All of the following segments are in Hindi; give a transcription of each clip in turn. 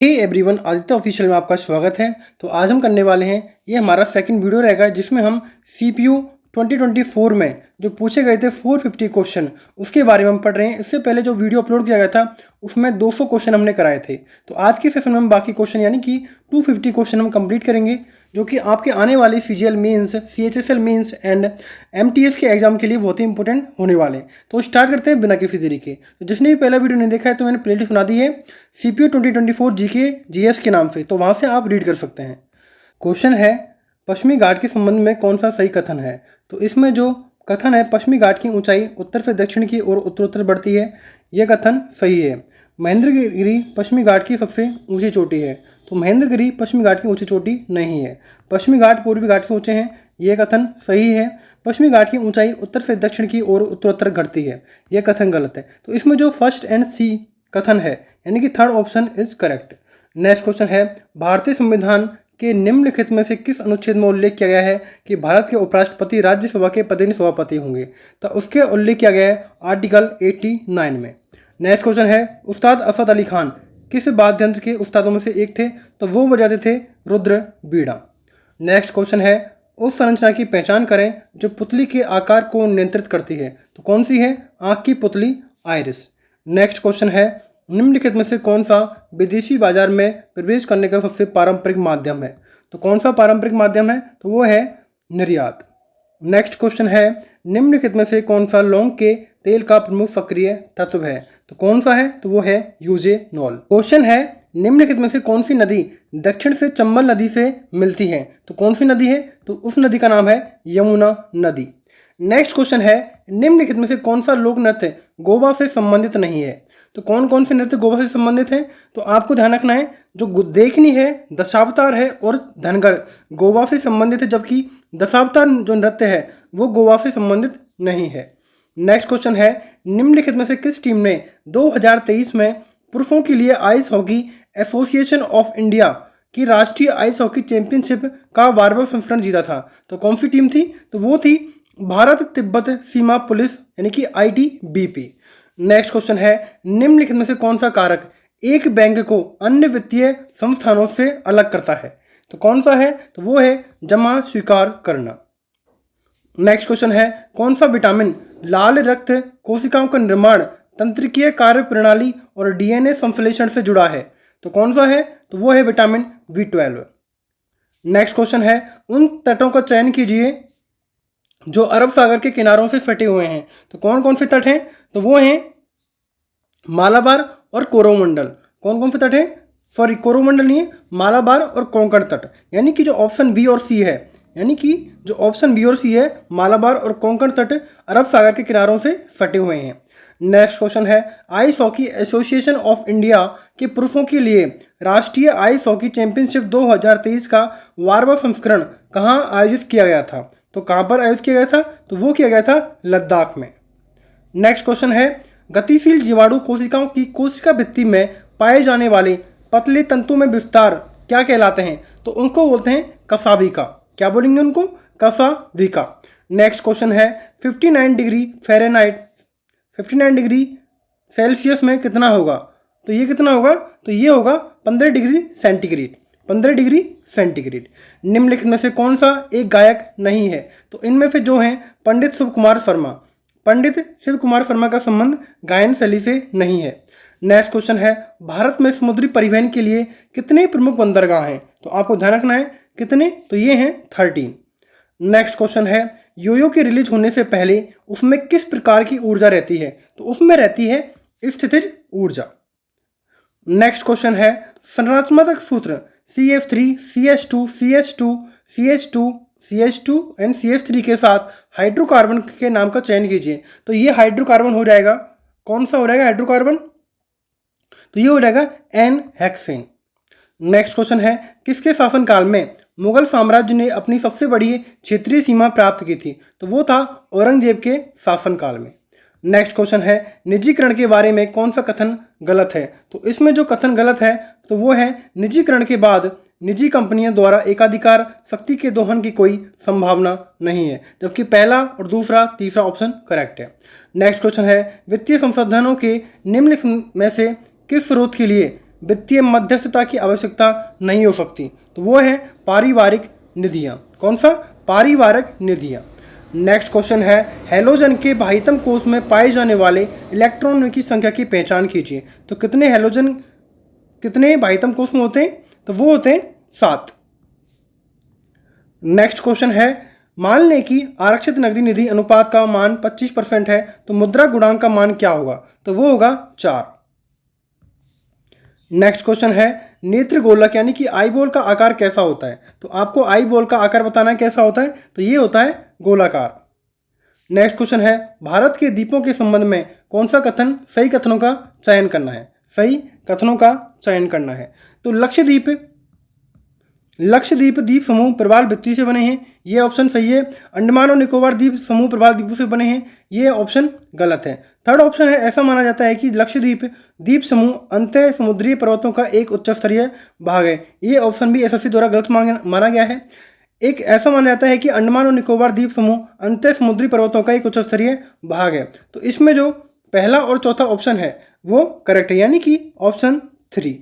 हे एवरीवन, आदित्य ऑफिशियल में आपका स्वागत है। तो आज हम करने वाले हैं, ये हमारा सेकंड वीडियो रहेगा जिसमें हम सीपीयू 2024 में जो पूछे गए थे 450 क्वेश्चन उसके बारे में हम पढ़ रहे हैं। इससे पहले जो वीडियो अपलोड किया गया था उसमें 200 क्वेश्चन हमने कराए थे। तो आज के सेशन में हम बाकी क्वेश्चन यानी कि 250 क्वेश्चन हम कंप्लीट करेंगे, जो कि आपके आने वाले CGL mains, CHSL mains and MTS के एग्जाम के लिए बहुत ही इंपॉर्टेंट होने वाले हैं। तो स्टार्ट करते हैं बिना किसी देरी के। तो जिसने भी पहला वीडियो नहीं देखा है तो मैंने प्लेलिस्ट बना दी है सीपीयू 2024 जीके जीएस के नाम से, तो वहाँ से आप रीड कर सकते हैं। क्वेश्चन है, पश्चिमी घाट के संबंध में कौन सा सही कथन है? तो इसमें जो कथन है, पश्चिमी घाट की ऊंचाई उत्तर से दक्षिण की ओर उत्तरोत्तर बढ़ती है, यह कथन सही है। महेंद्रगिरी पश्चिमी घाट की सबसे ऊंची चोटी है, तो महेंद्रगिरी पश्चिमी घाट की ऊंची चोटी नहीं है। पश्चिमी घाट पूर्वी घाट से ऊंचे हैं, यह कथन सही है। पश्चिमी घाट की ऊंचाई उत्तर से दक्षिण की ओर उत्तरोत्तर घटती है, यह कथन गलत है। तो इसमें जो फर्स्ट एंड सी कथन है यानी कि third option is correct. Next question है, भारतीय संविधान के निम्नलिखित में से किस अनुच्छेद में उल्लेख किया गया है कि भारत के उपराष्ट्रपति राज्यसभा के प्रतिनिधि सभापति होंगे? तो उसके उल्लेख किया गया है आर्टिकल 89 में। नेक्स्ट क्वेश्चन है, उस्ताद असद अली खान किस वाद्य यंत्र के उस्तादों में से एक थे? तो वो बजाते थे रुद्र बीड़ा। नेक्स्ट क्वेश्चन है, उस संरचना की पहचान करें जो पुतली के आकार को नियंत्रित करती है। तो कौन सी है? आँख की पुतली, आइरिस। नेक्स्ट क्वेश्चन है, निम्नलिखित में से कौन सा विदेशी बाजार में प्रवेश करने का सबसे पारंपरिक माध्यम है? तो कौन सा पारंपरिक माध्यम है? तो वो है निर्यात। नेक्स्ट क्वेश्चन है, निम्नलिखित में से कौन सा लौंग के तेल का प्रमुख सक्रिय तत्व है? तो कौन सा है? तो वो है यूजेनॉल। क्वेश्चन है, निम्नलिखित में से कौन सी नदी दक्षिण से चंबल नदी से मिलती है? तो कौन सी नदी है? तो उस नदी का नाम है यमुना नदी। नेक्स्ट क्वेश्चन है, निम्नलिखित में से कौन सा लोक नृत्य गोवा से संबंधित नहीं है? तो कौन कौन से नृत्य गोवा से संबंधित हैं? तो आपको ध्यान रखना है, जो देखनी है, दशावतार है और धनगर गोवा से संबंधित है, जबकि दशावतार जो नृत्य है वो गोवा से संबंधित नहीं है। नेक्स्ट क्वेश्चन है, निम्नलिखित में से किस टीम ने 2023 में पुरुषों के लिए ice hockey association of India की राष्ट्रीय आइस हॉकी चैंपियनशिप का 12वां संस्करण जीता था? तो कौन सी टीम थी? तो वो थी भारत तिब्बत सीमा पुलिस यानी कि ITBP। नेक्स्ट क्वेश्चन है, निम्नलिखित में से कौन सा कारक एक बैंक को अन्य वित्तीय संस्थानों से अलग करता है? तो कौन सा है? तो वो है जमा स्वीकार करना। नेक्स्ट क्वेश्चन है, कौन सा विटामिन लाल रक्त कोशिकाओं का निर्माण, तंत्रिकीय कार्य प्रणाली और DNA संश्लेषण से जुड़ा है? तो कौन सा है? तो वो है विटामिन B12। नेक्स्ट क्वेश्चन है, उन तटों का चयन कीजिए जो अरब सागर के किनारों से सटे हुए हैं। तो कौन कौन से तट हैं? तो वो हैं मालाबार और कोरोमंडल। कौन कौन से तट हैं? सॉरी, कोरोमंडल नहीं है, मालाबार और कोंकण तट। यानी कि जो ऑप्शन बी और सी है, यानी कि जो ऑप्शन बी और सी है, मालाबार और कोंकण तट अरब सागर के किनारों से सटे हुए हैं। नेक्स्ट क्वेश्चन है, ice hockey association of India के पुरुषों के लिए राष्ट्रीय आइस हॉकी चैंपियनशिप 2023 का 12वां संस्करण कहाँ आयोजित किया गया था? तो कहाँ पर आयोजित किया गया था? तो वो किया गया था लद्दाख में। नेक्स्ट क्वेश्चन है, गतिशील जीवाणु कोशिकाओं की कोशिका भित्ति में पाए जाने वाले पतले तंतु में विस्तार क्या कहलाते हैं? तो उनको बोलते हैं कसाभिका। क्या बोलेंगे उनको? कसाभिका। नेक्स्ट क्वेश्चन है, 59 डिग्री फ़ारेनहाइट 59 डिग्री सेल्सियस में कितना होगा? तो ये कितना होगा? तो ये होगा 15 डिग्री सेंटीग्रेड। 15 degree centigrade. निम्नलिखित में से कौन सा एक गायक नहीं है? तो इनमें से जो हैं पंडित शिव कुमार शर्मा। पंडित शिव कुमार शर्मा का संबंध गायन शैली से नहीं है। नेक्स्ट क्वेश्चन है, भारत में समुद्री परिवहन के लिए कितने प्रमुख बंदरगाह हैं? तो आपको ध्यान रखना है कितने? तो ये हैं 13। नेक्स्ट क्वेश्चन है, योयो के रिलीज होने से पहले उसमें किस प्रकार की ऊर्जा रहती है? तो उसमें रहती है स्थितिज ऊर्जा। नेक्स्ट क्वेश्चन है, संरचनात्मक सूत्र CH3 CH2 CH2 CH2 CH2 and CH3 के साथ हाइड्रोकार्बन के नाम का चयन कीजिए। तो ये हाइड्रोकार्बन हो जाएगा, कौन सा हो जाएगा हाइड्रोकार्बन? तो ये हो जाएगा N-हेक्सेन। नेक्स्ट क्वेश्चन है, किसके शासनकाल में मुगल साम्राज्य ने अपनी सबसे बड़ी क्षेत्रीय सीमा प्राप्त की थी? तो वो था औरंगजेब के शासनकाल में। नेक्स्ट क्वेश्चन है, निजीकरण के बारे में कौन सा कथन गलत है? तो इसमें जो कथन गलत है तो वो है, निजीकरण के बाद निजी कंपनियों द्वारा एकाधिकार शक्ति के दोहन की कोई संभावना नहीं है, जबकि पहला और दूसरा तीसरा ऑप्शन करेक्ट है। नेक्स्ट क्वेश्चन है, वित्तीय संसाधनों के निम्नलिखित में से किस स्रोत के लिए वित्तीय मध्यस्थता की आवश्यकता नहीं हो सकती, तो वो है पारिवारिक निधियाँ। कौन सा? पारिवारिक निधियाँ। नेक्स्ट क्वेश्चन है, हैलोजन के बाह्यतम कोष में पाए जाने वाले इलेक्ट्रॉनों की संख्या की पहचान कीजिए। तो कितने हैलोजन कितने बाह्यतम कोष में होते हैं? तो वो होते हैं 7। नेक्स्ट क्वेश्चन है, मान लें कि आरक्षित नकदी निधि अनुपात का मान 25% है, तो मुद्रा गुणांक का मान क्या होगा? तो वो होगा 4। नेक्स्ट क्वेश्चन है, नेत्र गोलक यानी कि आई बॉल का आकार कैसा होता है? तो आपको आई बॉल का आकार बताना है कैसा होता है, तो ये होता है गोलाकार। नेक्स्ट क्वेश्चन है, भारत के द्वीपों के संबंध में कौन सा कथन सही कथनों का चयन करना है? सही कथनों का चयन करना है। तो लक्षद्वीप द्वीप समूह प्रवाल भित्ति से बने हैं, ये ऑप्शन सही है। अंडमान और निकोबार द्वीप समूह प्रवाल द्वीपों से बने हैं, ये ऑप्शन गलत है। थर्ड ऑप्शन है, ऐसा माना जाता है कि लक्षद्वीप द्वीप समूह अंतः समुद्री पर्वतों का एक उच्च स्तरीय भाग है, ये ऑप्शन भी एसएससी द्वारा गलत माना गया है। एक ऐसा माना जाता है कि अंडमान और निकोबार द्वीप समूह अंतः समुद्री पर्वतों का एक उच्च स्तरीय भाग है, तो इसमें जो पहला और चौथा ऑप्शन है वो करेक्ट है, यानी कि ऑप्शन 3।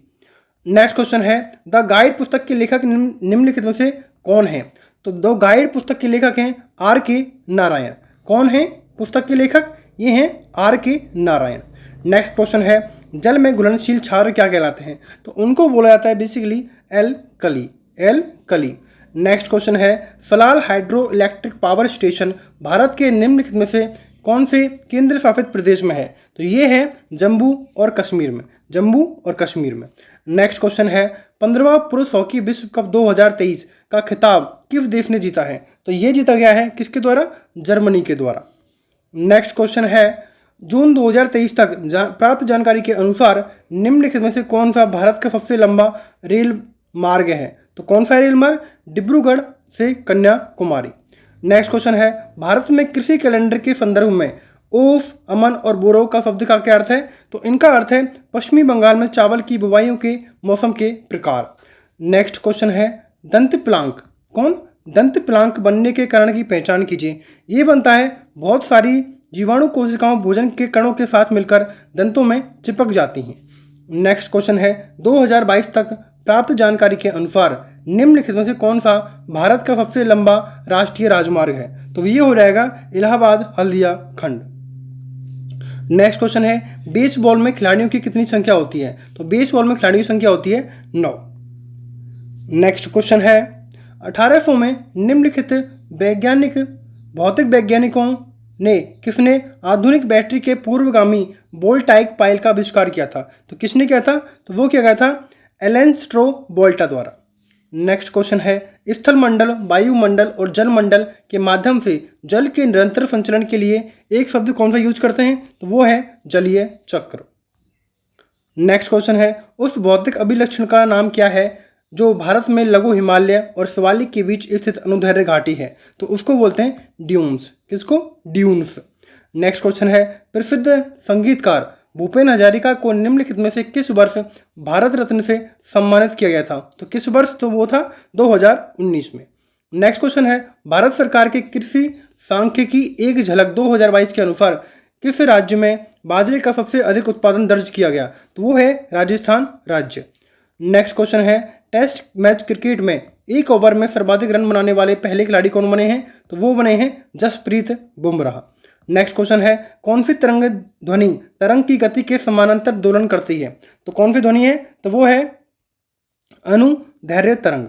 नेक्स्ट क्वेश्चन है, द गाइड पुस्तक के लेखक निम्नलिखित में से कौन है? तो द गाइड पुस्तक के लेखक हैं R.K. नारायण। कौन है पुस्तक के लेखक? ये हैं R.K. नारायण। नेक्स्ट क्वेश्चन है, जल में घुलनशील क्षार क्या कहलाते हैं? तो उनको बोला जाता है बेसिकली एल्कली। नेक्स्ट क्वेश्चन है, Salal hydro electric power station Bharat के निम्नलिखित में से कौन से केंद्र शासित प्रदेश में है? तो ये है जम्मू और कश्मीर में। नेक्स्ट क्वेश्चन है, 15वां पुरुष हॉकी विश्व कप 2023 का खिताब किस देश ने जीता है? तो ये जीता गया है किसके द्वारा? जर्मनी के द्वारा। नेक्स्ट क्वेश्चन है, जून 2023 तक प्राप्त जानकारी के अनुसार निम्नलिखित में से कौन सा भारत का सबसे लंबा रेल मार्ग है? तो कौन सा रेल मार्ग? डिब्रूगढ़ से कन्याकुमारी। नेक्स्ट क्वेश्चन है, भारत में कृषि कैलेंडर के संदर्भ में ओस, अमन और बोरो का शब्द का क्या अर्थ है? तो इनका अर्थ है पश्चिमी बंगाल में चावल की बुवाइयों के मौसम के प्रकार। नेक्स्ट क्वेश्चन है, दंत प्लांक। कौन? दंत प्लांक बनने के कारण की पहचान कीजिए। ये बनता है बहुत सारी जीवाणु कोशिकाओं भोजन के कणों के साथ मिलकर दंतों में चिपक जाती हैं। नेक्स्ट क्वेश्चन है, 2022 तक प्राप्त जानकारी के अनुसार निम्नलिखित में से कौन सा भारत का सबसे लंबा राष्ट्रीय राजमार्ग है? तो ये हो जाएगा इलाहाबाद हल्दिया खंड। नेक्स्ट क्वेश्चन है, बेसबॉल में खिलाड़ियों की कितनी संख्या होती है? तो बेसबॉल में खिलाड़ियों की संख्या होती है 9। नेक्स्ट क्वेश्चन है, 1800 में निम्नलिखित भौतिक वैज्ञानिकों ने किसने आधुनिक बैटरी के पूर्वगामी वोल्टाइक पाइल का आविष्कार किया था? तो किसने किया था? तो वो किया गया था एलन स्ट्रो वोल्टा द्वारा। नेक्स्ट क्वेश्चन है, स्थल मंडल, वायुमंडल और जल मंडल के माध्यम से जल के निरंतर संचलन के लिए एक शब्द कौन सा यूज करते हैं? तो वो है जलीय चक्र। नेक्स्ट क्वेश्चन है, उस भौतिक अभिलक्षण का नाम क्या है जो भारत में लघु हिमालय और शिवालिक के बीच स्थित अनुदैर्ध्य घाटी है? तो उसको बोलते हैं ड्यून्स। किसको? ड्यून्स। नेक्स्ट क्वेश्चन है, प्रसिद्ध संगीतकार भूपेन हजारिका को निम्नलिखित में से किस वर्ष भारत रत्न से सम्मानित किया गया था? तो किस वर्ष? तो वो था 2019 में। नेक्स्ट क्वेश्चन है, भारत सरकार के कृषि सांख्यिकी एक झलक 2022 के अनुसार किस राज्य में बाजरे का सबसे अधिक उत्पादन दर्ज किया गया? तो वो है राजस्थान राज्य। नेक्स्ट क्वेश्चन है, टेस्ट मैच क्रिकेट में एक ओवर में सर्वाधिक रन बनाने वाले पहले खिलाड़ी कौन बने हैं? तो वो बने हैं जसप्रीत बुमराह। नेक्स्ट क्वेश्चन है, कौन सी तरंग ध्वनि तरंग की गति के समानांतर दोलन करती है? तो कौन सी ध्वनि है? तो वो है अनुदैर्ध्य तरंग।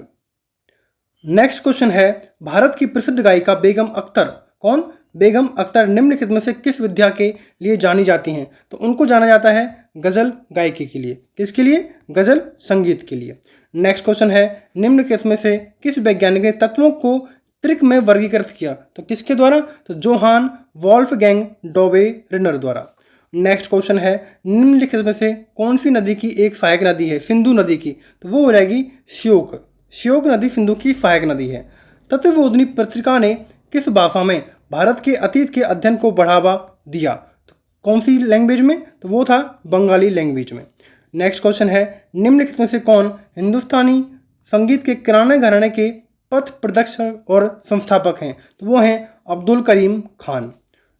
नेक्स्ट क्वेश्चन है, भारत की प्रसिद्ध गायिका बेगम अख्तर। कौन? बेगम अख्तर निम्नलिखित में से किस विद्या के लिए जानी जाती हैं? तो उनको जाना जाता है गजल गायकी के लिए। किसके लिए? गजल संगीत के लिए। नेक्स्ट क्वेश्चन है, निम्नलिखित में से किस वैज्ञानिक ने तत्वों को त्रिक में वर्गीकृत किया? तो किसके द्वारा? तो जोहान वॉल्फगैंग डोबेरिनर द्वारा। नेक्स्ट क्वेश्चन है, निम्नलिखित में से कौन सी नदी की एक सहायक नदी है सिंधु नदी की? तो वो हो जाएगी श्योक नदी सिंधु की सहायक नदी है। तत्वबोधिनी पत्रिका ने किस भाषा में भारत के अतीत के अध्ययन को बढ़ावा दिया? तो कौन सी लैंग्वेज में? तो वो था बंगाली लैंग्वेज में। नेक्स्ट क्वेश्चन है, निम्नलिखित में से कौन हिंदुस्तानी संगीत के किराने घराने के पथ प्रदर्शक और संस्थापक हैं? तो वो हैं अब्दुल करीम खान।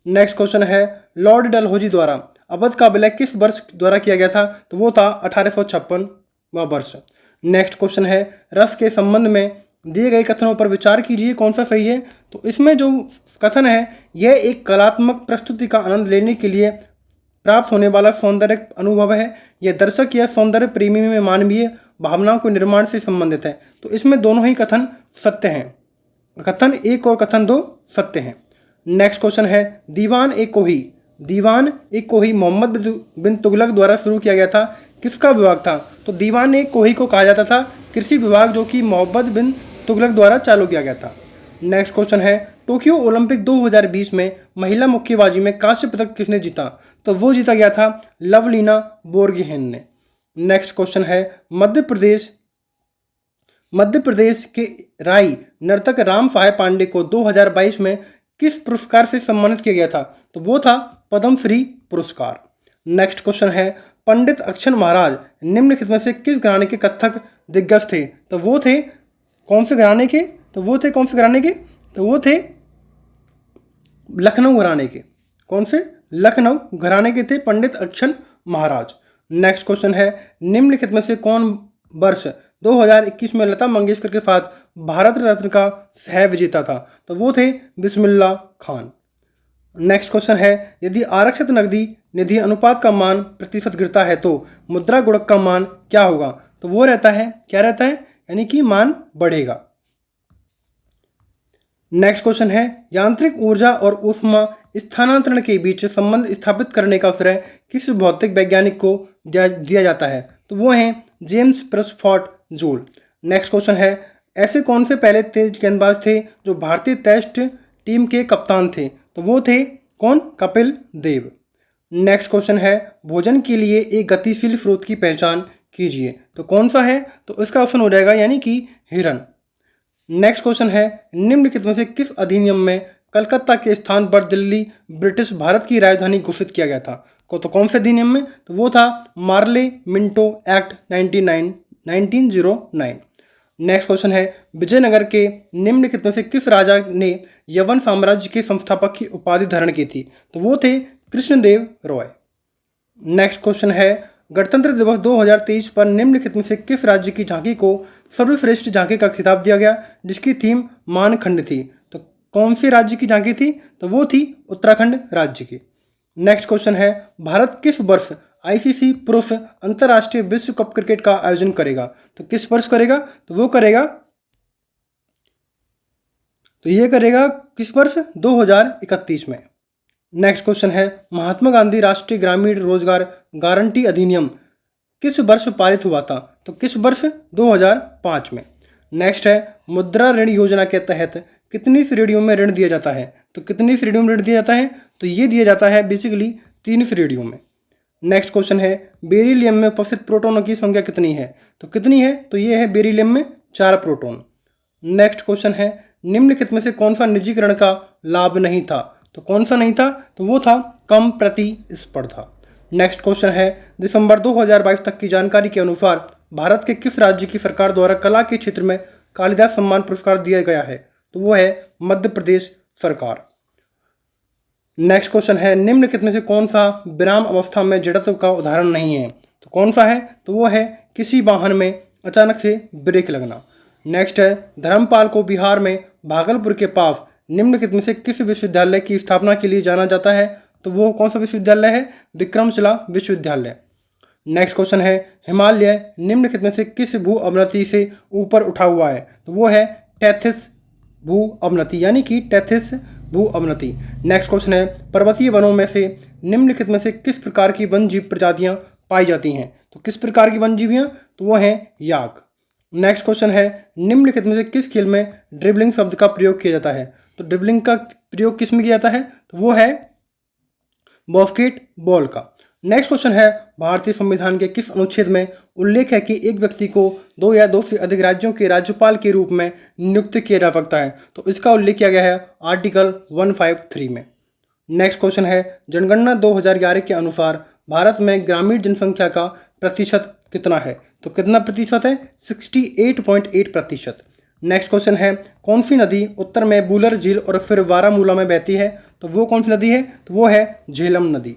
नेक्स्ट क्वेश्चन है, लॉर्ड डलहौजी द्वारा अवध का विलय किस वर्ष द्वारा किया गया था? तो वो था 1856 व वर्ष। नेक्स्ट क्वेश्चन है रस के संबंध में दिए गए कथनों पर विचार कीजिए कौन सा सही है। तो इसमें जो कथन है यह एक कलात्मक प्रस्तुति का आनंद लेने के लिए प्राप्त होने वाला सौंदर्य अनुभव है। यह दर्शक या सौंदर्य प्रेमी में मानवीय भावनाओं के निर्माण से संबंधित है। तो इसमें दोनों ही कथन सत्य हैं, कथन 1 और कथन 2 सत्य हैं। नेक्स्ट क्वेश्चन है दीवान ए कोही। दीवान ए कोही मोहम्मद बिन तुगलक द्वारा शुरू किया गया था, किसका विभाग था। तो दीवान ए कोही को कहा जाता था कृषि विभाग, जो कि मोहम्मद बिन तुगलक द्वारा चालू किया गया था। नेक्स्ट क्वेश्चन है टोक्यो ओलंपिक 2020 में महिला मुक्केबाजी में कांस्य पदक किसने जीता। तो वो जीता गया था लवलीना बोर्गोहेन ने। नेक्स्ट क्वेश्चन है मध्य प्रदेश के राई नर्तक राम साहेब पांडे को 2022 में किस पुरस्कार से सम्मानित किया गया था। तो वो था पद्म श्री पुरस्कार। नेक्स्ट क्वेश्चन है पंडित अक्षर महाराज निम्नलिखित में से किस घराने के कथक दिग्गज थे। तो वो थे कौन से घराने के। तो वो थे लखनऊ घराने के। कौन से? लखनऊ घराने के थे पंडित अक्षर महाराज। नेक्स्ट क्वेश्चन है निम्नलिखित में से कौन वर्ष 2021 में लता मंगेशकर के साथ भारत रत्न का सह विजेता था। तो वो थे बिस्मिल्लाह खान। नेक्स्ट क्वेश्चन है यदि आरक्षित नकदी निधि अनुपात का मान प्रतिशत गिरता है तो मुद्रा गुणक का मान क्या होगा। तो वो रहता है, क्या रहता है, यानी कि मान बढ़ेगा। नेक्स्ट क्वेश्चन है यांत्रिक ऊर्जा और ऊष्मा स्थानांतरण के बीच संबंध स्थापित करने का श्रेय किस भौतिक वैज्ञानिक को दिया जाता है। तो वो हैं जेम्स प्रेसफोर्ड जूल। नेक्स्ट क्वेश्चन है ऐसे कौन से पहले तेज गेंदबाज थे जो भारतीय टेस्ट टीम के कप्तान थे। तो वो थे कौन? कपिल देव। नेक्स्ट क्वेश्चन है भोजन के लिए एक गतिशील स्रोत की पहचान कीजिए। तो कौन सा है? तो इसका ऑप्शन हो जाएगा यानी कि हिरन। नेक्स्ट क्वेश्चन है निम्नलिखित में से किस अधिनियम में कलकत्ता के स्थान पर दिल्ली ब्रिटिश भारत की राजधानी घोषित किया गया था। तो कौन से अधिनियम में? तो वो था Morley Minto act 1909। Next question है विजयनगर के निम्नलिखित में से किस राजा ने यवन साम्राज्य के संस्थापक की उपाधि धारण की थी। तो वो थे कृष्णदेव रॉय। नेक्स्ट क्वेश्चन है गणतंत्र दिवस 2023 पर निम्नलिखित में से किस राज्य की झांकी को सर्वश्रेष्ठ झांकी का खिताब दिया गया जिसकी थीम मानखंड थी। तो कौन से राज्य की झांकी थी? तो वो थी उत्तराखंड राज्य की। नेक्स्ट क्वेश्चन है भारत किस वर्ष आईसीसी पुरुष अंतर्राष्ट्रीय विश्व कप क्रिकेट का आयोजन करेगा। तो किस वर्ष करेगा? तो वो करेगा, तो ये करेगा किस वर्ष? 2031 में। नेक्स्ट क्वेश्चन है महात्मा गांधी राष्ट्रीय ग्रामीण रोजगार गारंटी अधिनियम किस वर्ष पारित हुआ था। तो किस वर्ष? 2005 में। नेक्स्ट है मुद्रा ऋण योजना के तहत कितनी श्रेणियों में ऋण दिया जाता है। तो कितनी श्रेणियों में ऋण दिया जाता है? तो ये दिया जाता है बेसिकली 3 श्रेणियों में। नेक्स्ट क्वेश्चन है बेरिलियम में उपस्थित प्रोटॉनों की संख्या कितनी है। तो कितनी है? तो ये है बेरिलियम में 4 प्रोटॉन। नेक्स्ट क्वेश्चन है निम्नलिखित में से कौन सा निजीकरण का लाभ नहीं था। तो कौन सा नहीं था? तो वो था कम प्रतिस्पर्धा। नेक्स्ट क्वेश्चन है दिसंबर 2022 तक की जानकारी के अनुसार भारत के किस राज्य की सरकार द्वारा कला के क्षेत्र में कालिदास सम्मान पुरस्कार दिया गया है। तो वो है मध्य प्रदेश सरकार। नेक्स्ट क्वेश्चन है निम्नलिखित में से कौन सा विराम अवस्था में जड़त्व का उदाहरण नहीं है। तो कौन सा है? तो वो है किसी वाहन में अचानक से ब्रेक लगना। नेक्स्ट है धर्मपाल को बिहार में भागलपुर के पास निम्नलिखित में से किस विश्वविद्यालय की स्थापना के लिए जाना जाता है। तो वो कौन सा विश्वविद्यालय है? विक्रमशिला विश्वविद्यालय। नेक्स्ट क्वेश्चन है हिमालय निम्नलिखित में से किस भू अवनति से ऊपर उठा हुआ है। तो वो है टेथिस भू अवनति, यानी कि टेथिस भू अवनति। नेक्स्ट क्वेश्चन है पर्वतीय वनों में से निम्नलिखित में से किस प्रकार की वन जीव प्रजातियां पाई जाती हैं। तो किस प्रकार की वन जीवियां? तो वो हैं याक। नेक्स्ट क्वेश्चन है निम्नलिखित में से किस खेल में ड्रिबलिंग शब्द का प्रयोग किया जाता है। तो ड्रिबलिंग का प्रयोग किस में किया जाता है? तो वो है बास्केटबॉल का। नेक्स्ट क्वेश्चन है भारतीय संविधान के किस अनुच्छेद में उल्लेख है कि एक व्यक्ति को 2 या 2 से अधिक राज्यों के राज्यपाल के रूप में नियुक्त किया जा सकता है। तो इसका उल्लेख किया गया है आर्टिकल 153 में। नेक्स्ट क्वेश्चन है जनगणना 2011 के अनुसार भारत में ग्रामीण जनसंख्या का प्रतिशत कितना है। तो कितना प्रतिशत है? 68.8%। नेक्स्ट क्वेश्चन है कौन सी नदी उत्तर में बूलर झील और फिर बारामूला में बहती है। तो वो कौन सी नदी है? तो वो है झेलम नदी।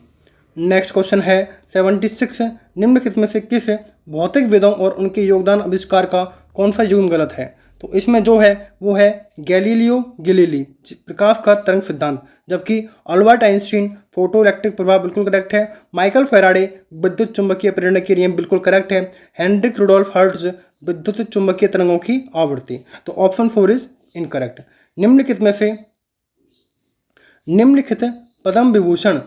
नेक्स्ट क्वेश्चन है 76, निम्नलिखित में से किस भौतिक वेदों और उनके योगदान आविष्कार का कौन सा युग्म गलत है? तो इसमें जो है वो है गैलीलियो गैलीली, प्रकाश का तरंग सिद्धांत, जबकि अल्बर्ट आइंस्टीन फोटो इलेक्ट्रिक प्रभाव बिल्कुल करेक्ट है। माइकल फेराडे विद्युत चुंबकीय प्रेरण के नियम बिल्कुल करेक्ट है। हेनरिक रुडोल्फ हर्ट्ज विद्युत चुंबकीय तरंगों की आवृत्ति। तो ऑप्शन 4 इज इनकरेक्ट। निम्नलिखित पद्म विभूषण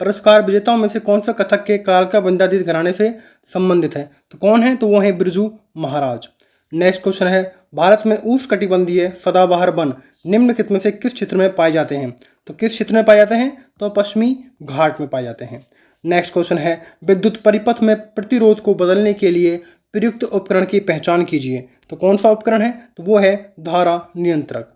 पुरस्कार विजेताओं में से कौन सा कथक के कालका बंदादित घराने से संबंधित है? तो कौन है? तो वो है बिरजू महाराज। नेक्स्ट क्वेश्चन है भारत में उष्णकटिबंधीय सदाबहार वन निम्नलिखित में से किस क्षेत्र में पाए जाते हैं? तो किस क्षेत्र में पाए जाते हैं? तो पश्चिमी घाट में पाए जाते हैं। नेक्स्ट क्वेश्चन है विद्युत परिपथ में प्रतिरोध को बदलने के लिए प्रयुक्त उपकरण की पहचान कीजिए। तो कौन सा उपकरण है? तो वो है धारा नियंत्रक।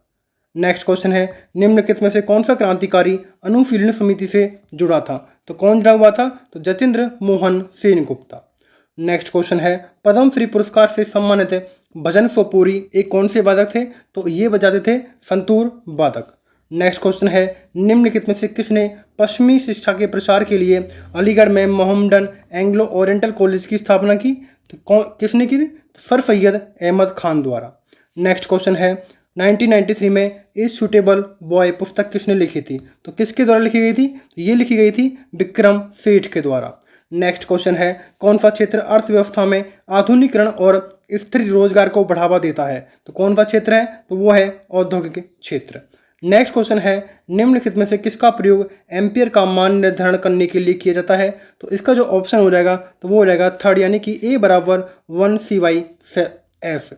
नेक्स्ट क्वेश्चन है निम्नलिखित में से कौन सा क्रांतिकारी अनुशीलन समिति से जुड़ा था? तो कौन जुड़ा हुआ था? तो जतेंद्र मोहन सेनगुप्ता। नेक्स्ट क्वेश्चन है पद्म श्री पुरस्कार से सम्मानित भजन सोपोरी एक कौन से वादक थे? तो ये बजाते थे संतूर वादक। नेक्स्ट क्वेश्चन है निम्नलिखित में से किसने पश्चिमी शिक्षा के प्रसार के लिए अलीगढ़ में मोहम्मडन एंग्लो ओरिएंटल कॉलेज की स्थापना की? तो किसने की? तो सर सैयद अहमद खान द्वारा। नेक्स्ट क्वेश्चन है 1993 में इज सूटेबल बॉय पुस्तक किसने लिखी थी? तो किसके द्वारा लिखी गई थी? तो ये लिखी गई थी विक्रम सेठ के द्वारा। नेक्स्ट क्वेश्चन है कौन सा क्षेत्र अर्थव्यवस्था में आधुनिकीकरण और स्थिर रोजगार को बढ़ावा देता है? तो कौन सा क्षेत्र है? तो वो है औद्योगिक क्षेत्र। नेक्स्ट क्वेश्चन है निम्नलिखित में से किसका प्रयोग एम्पियर का मान निर्धारण करने के लिए किया जाता है? तो इसका जो ऑप्शन हो जाएगा तो वो हो जाएगा थर्ड, यानी कि A बराबर 1C/S।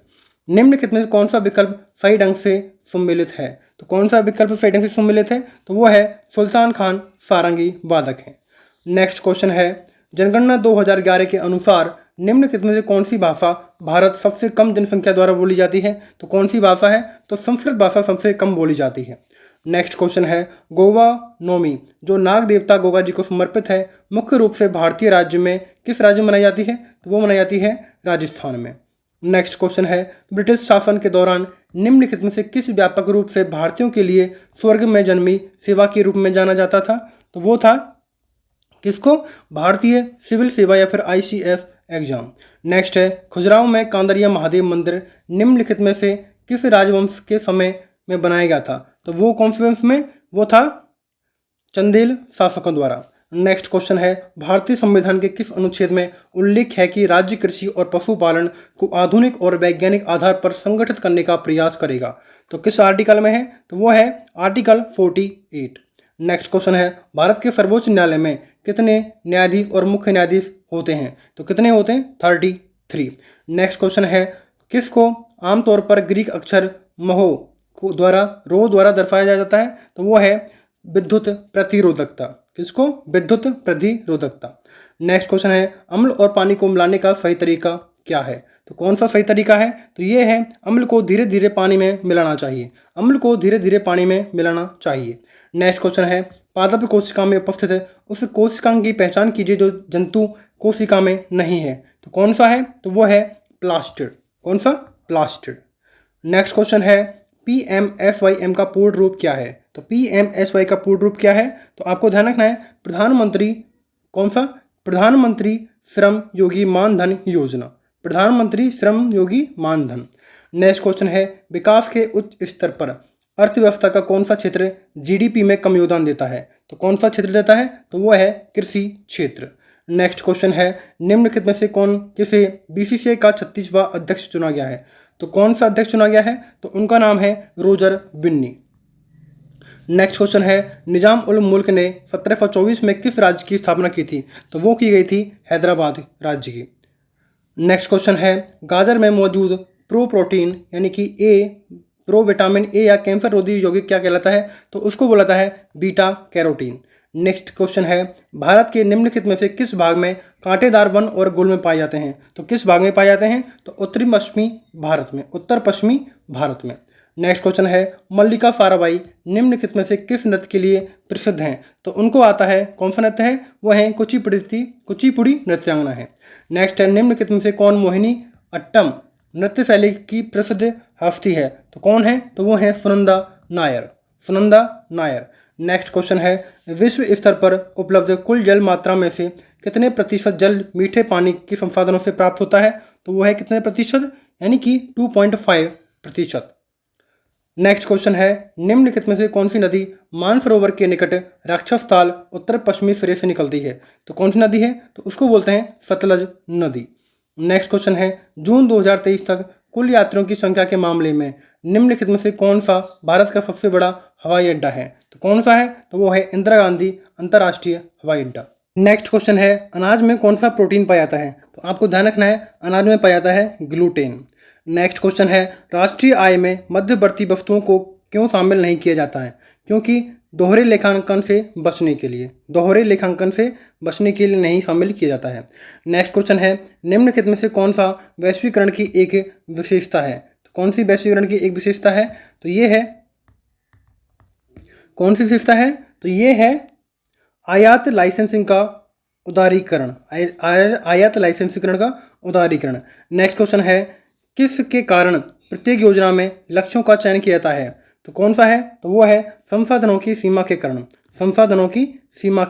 निम्नलिखित में से कौन सा विकल्प सही ढंग से सम्मिलित है? तो कौन सा विकल्प सही ढंग से सम्मिलित है? तो वो है सुल्तान खान सारंगी वादक है। नेक्स्ट क्वेश्चन है जनगणना 2011 के अनुसार निम्नलिखित में से कौन सी भाषा भारत सबसे कम जनसंख्या द्वारा बोली जाती है? तो कौन सी भाषा है? तो संस्कृत भाषा सबसे कम बोली जाती है। नेक्स्ट क्वेश्चन है गोवा नौमी जो नाग देवता गोगा जी को समर्पित है मुख्य रूप से भारतीय राज्य में किस राज्य में मनाई जाती है? तो वो मनाई जाती है राजस्थान में। नेक्स्ट क्वेश्चन है ब्रिटिश शासन के दौरान निम्नलिखित में से किस व्यापक रूप से भारतीयों के लिए स्वर्ग में जन्मी सेवा के रूप में जाना जाता था? तो वो था किसको? भारतीय सिविल सेवा या फिर ICS एग्जाम। नेक्स्ट है खजुराहो में कांदरिया महादेव मंदिर निम्नलिखित में से किस राजवंश के समय में बनाया गया था? तो वो कौन से वंश में? वो था चंदेल शासकों द्वारा। नेक्स्ट क्वेश्चन है भारतीय संविधान के किस अनुच्छेद में उल्लेख है कि राज्य कृषि और पशुपालन को आधुनिक और वैज्ञानिक आधार पर संगठित करने का प्रयास करेगा? तो किस आर्टिकल में है? तो वो है आर्टिकल 48। नेक्स्ट क्वेश्चन है भारत के सर्वोच्च न्यायालय में कितने न्यायाधीश और मुख्य न्यायाधीश होते हैं? तो कितने होते हैं? 33। नेक्स्ट क्वेश्चन है किसको आमतौर पर ग्रीक अक्षर महो को द्वारा दर्शाया जाता है? तो वो है विद्युत प्रतिरोधकता। किसको? विद्युत प्रतिरोधकता। नेक्स्ट क्वेश्चन है अम्ल और पानी को मिलाने का सही तरीका क्या है? तो कौन सा सही तरीका है? तो ये है अम्ल को धीरे धीरे पानी में मिलाना चाहिए। अम्ल को धीरे धीरे पानी में मिलाना चाहिए। नेक्स्ट क्वेश्चन है पादप कोशिका में उपस्थित उस कोशिका की पहचान कीजिए जो जंतु कोशिका में नहीं है। तो कौन सा है? तो वो है प्लास्टिड। कौन सा? प्लास्टिड। नेक्स्ट क्वेश्चन है PMSYM का पूर्ण रूप क्या है? तो PMSY का पूर्ण रूप क्या है? तो आपको ध्यान रखना है प्रधानमंत्री कौन सा? प्रधानमंत्री श्रम योगी मानधन योजना। प्रधानमंत्री श्रम योगी मानधन। नेक्स्ट क्वेश्चन है विकास के उच्च स्तर पर अर्थव्यवस्था का कौन सा क्षेत्र GDP में कम योगदान देता है? तो कौन सा क्षेत्र देता है? तो वो है कृषि क्षेत्र। नेक्स्ट क्वेश्चन है निम्नलिखित में से किसे BCCI का 36वां अध्यक्ष चुना गया है? तो कौन सा अध्यक्ष चुना गया है? तो उनका नाम है रोजर बिन्नी। नेक्स्ट क्वेश्चन है निजाम उल मुल्क ने 1724 में किस राज्य की स्थापना की थी? तो वो की गई थी हैदराबाद राज्य की। नेक्स्ट क्वेश्चन है गाजर में मौजूद प्रो प्रोटीन यानी कि प्रो विटामिन A या कैंसर रोधी यौगिक क्या कहलाता है? तो उसको बोलाता है बीटा कैरोटीन। नेक्स्ट क्वेश्चन है भारत के निम्नलिखित में से किस भाग में कांटेदार वन और गुल्म पाए जाते हैं? तो किस भाग में पाए जाते हैं? तो उत्तर पश्चिमी भारत में। नेक्स्ट क्वेश्चन है मल्लिका साराभाई निम्नलिखित में से किस नृत्य के लिए प्रसिद्ध हैं? तो उनको आता है कौन सा नृत्य है? वो है कुचिपुड़ी नृत्यांगना है। नेक्स्ट है निम्नलिखित में से कौन मोहिनी अट्टम नृत्य शैली की प्रसिद्ध हस्ती है? तो कौन है? तो वो है सुनंदा नायर। नेक्स्ट क्वेश्चन है, विश्व स्तर पर उपलब्ध कुल जल मात्रा में से कितने प्रतिशत जल मीठे पानी के संसाधनों से प्राप्त होता है? तो वो है कितने प्रतिशत, यानी कि 2.5%। नेक्स्ट क्वेश्चन है, निम्नलिखित में से कौन सी नदी मानसरोवर के निकट राक्षसताल उत्तर पश्चिमी सिरे से निकलती है? तो कौन सी नदी है? तो उसको बोलते हैं सतलज नदी। नेक्स्ट क्वेश्चन है, जून 2023 तक कुल यात्रियों की संख्या के मामले में निम्नलिखित में से कौन सा भारत का सबसे बड़ा हवाई अड्डा है? तो कौन सा है? तो वो है इंदिरा गांधी अंतर्राष्ट्रीय हवाई अड्डा। नेक्स्ट क्वेश्चन है, अनाज में कौन सा प्रोटीन पाया जाता है? तो आपको ध्यान रखना है, अनाज में पाया जाता है ग्लूटेन। नेक्स्ट क्वेश्चन है, राष्ट्रीय आय में मध्यवर्ती वस्तुओं को क्यों शामिल नहीं किया जाता है? क्योंकि दोहरे लेखांकन से बचने के लिए नहीं शामिल किया जाता है। नेक्स्ट क्वेश्चन है, निम्नलिखित में से कौन सा वैश्वीकरण की एक विशेषता है? तो कौन सी वैश्वीकरण की एक विशेषता है? तो ये है, कौन सी विशेषता है? तो ये है आयात लाइसेंसिंग का उदारीकरण, आयात लाइसेंसीकरण का उदारीकरण। नेक्स्ट क्वेश्चन है, किसके कारण प्रत्येक योजना में लक्ष्यों का चयन किया जाता है? तो कौन सा है? तो वो है संसाधनों की सीमा के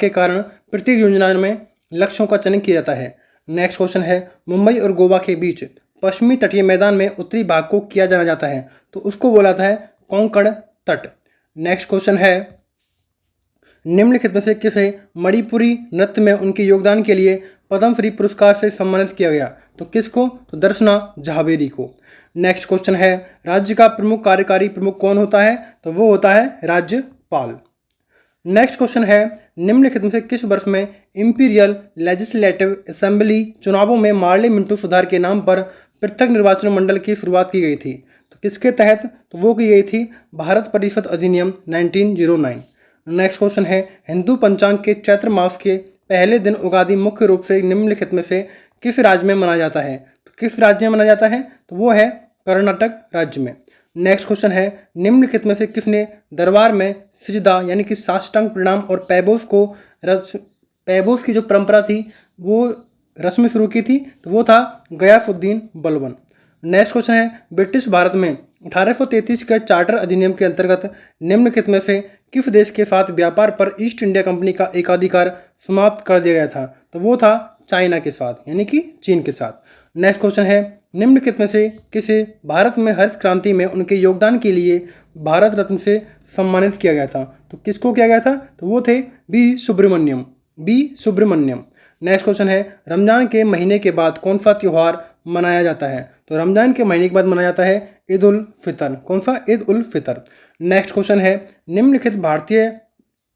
कारण प्रत्येक योजना में लक्ष्यों का चयन किया जाता है। नेक्स्ट क्वेश्चन है, मुंबई और गोवा के बीच पश्चिमी तटीय मैदान में उत्तरी भाग को किया जाना जाता है, तो उसको बोला जाता है कोंकण तट। नेक्स्ट क्वेश्चन है, निम्नलिखित में से किसे मणिपुरी नृत्य में उनके योगदान के लिए पद्मश्री पुरस्कार से सम्मानित किया गया? तो किसको? तो दर्शना झावेरी को। नेक्स्ट क्वेश्चन है, राज्य का प्रमुख कार्यकारी प्रमुख कौन होता है? तो वो होता है राज्यपाल। नेक्स्ट क्वेश्चन है, निम्नलिखित में से किस वर्ष में इंपीरियल लेजिस्लेटिव असेंबली चुनावों में मार्ले मिंटो सुधार के नाम पर पृथक निर्वाचन मंडल की शुरुआत की गई थी? तो किसके तहत? तो वो की गई थी भारत परिषद अधिनियम 1909। नेक्स्ट क्वेश्चन है, हिंदू पंचांग के चैत्र मास के पहले दिन उगादि मुख्य रूप से निम्नलिखित में से किस राज्य में मनाया जाता है? तो किस राज्य में मनाया जाता है? तो वो है कर्नाटक राज्य में। नेक्स्ट क्वेश्चन है, निम्नलिखित में से किसने दरबार में सिजदा यानी कि साष्टांग प्रणाम और पैबोस की जो परंपरा थी वो रस्म शुरू की थी? तो वो था गयासुद्दीन बलबन। नेक्स्ट क्वेश्चन है, ब्रिटिश भारत में 1833 के चार्टर अधिनियम के अंतर्गत निम्नलिखित में से किस देश के साथ व्यापार पर ईस्ट इंडिया कंपनी का एकाधिकार समाप्त कर दिया गया था? तो वो था चाइना के साथ, यानी कि चीन के साथ। नेक्स्ट क्वेश्चन है, निम्नलिखित में से किसे भारत में हरित क्रांति में उनके योगदान के लिए भारत रत्न से सम्मानित किया गया था? तो किसको किया गया था? तो वो थे बी सुब्रमण्यम। नेक्स्ट क्वेश्चन है, रमजान के महीने के बाद कौन सा त्यौहार मनाया जाता है? तो रमजान के महीने के बाद मनाया जाता है ईद उल फितर। कौन सा? ईद उल फितर। नेक्स्ट क्वेश्चन है,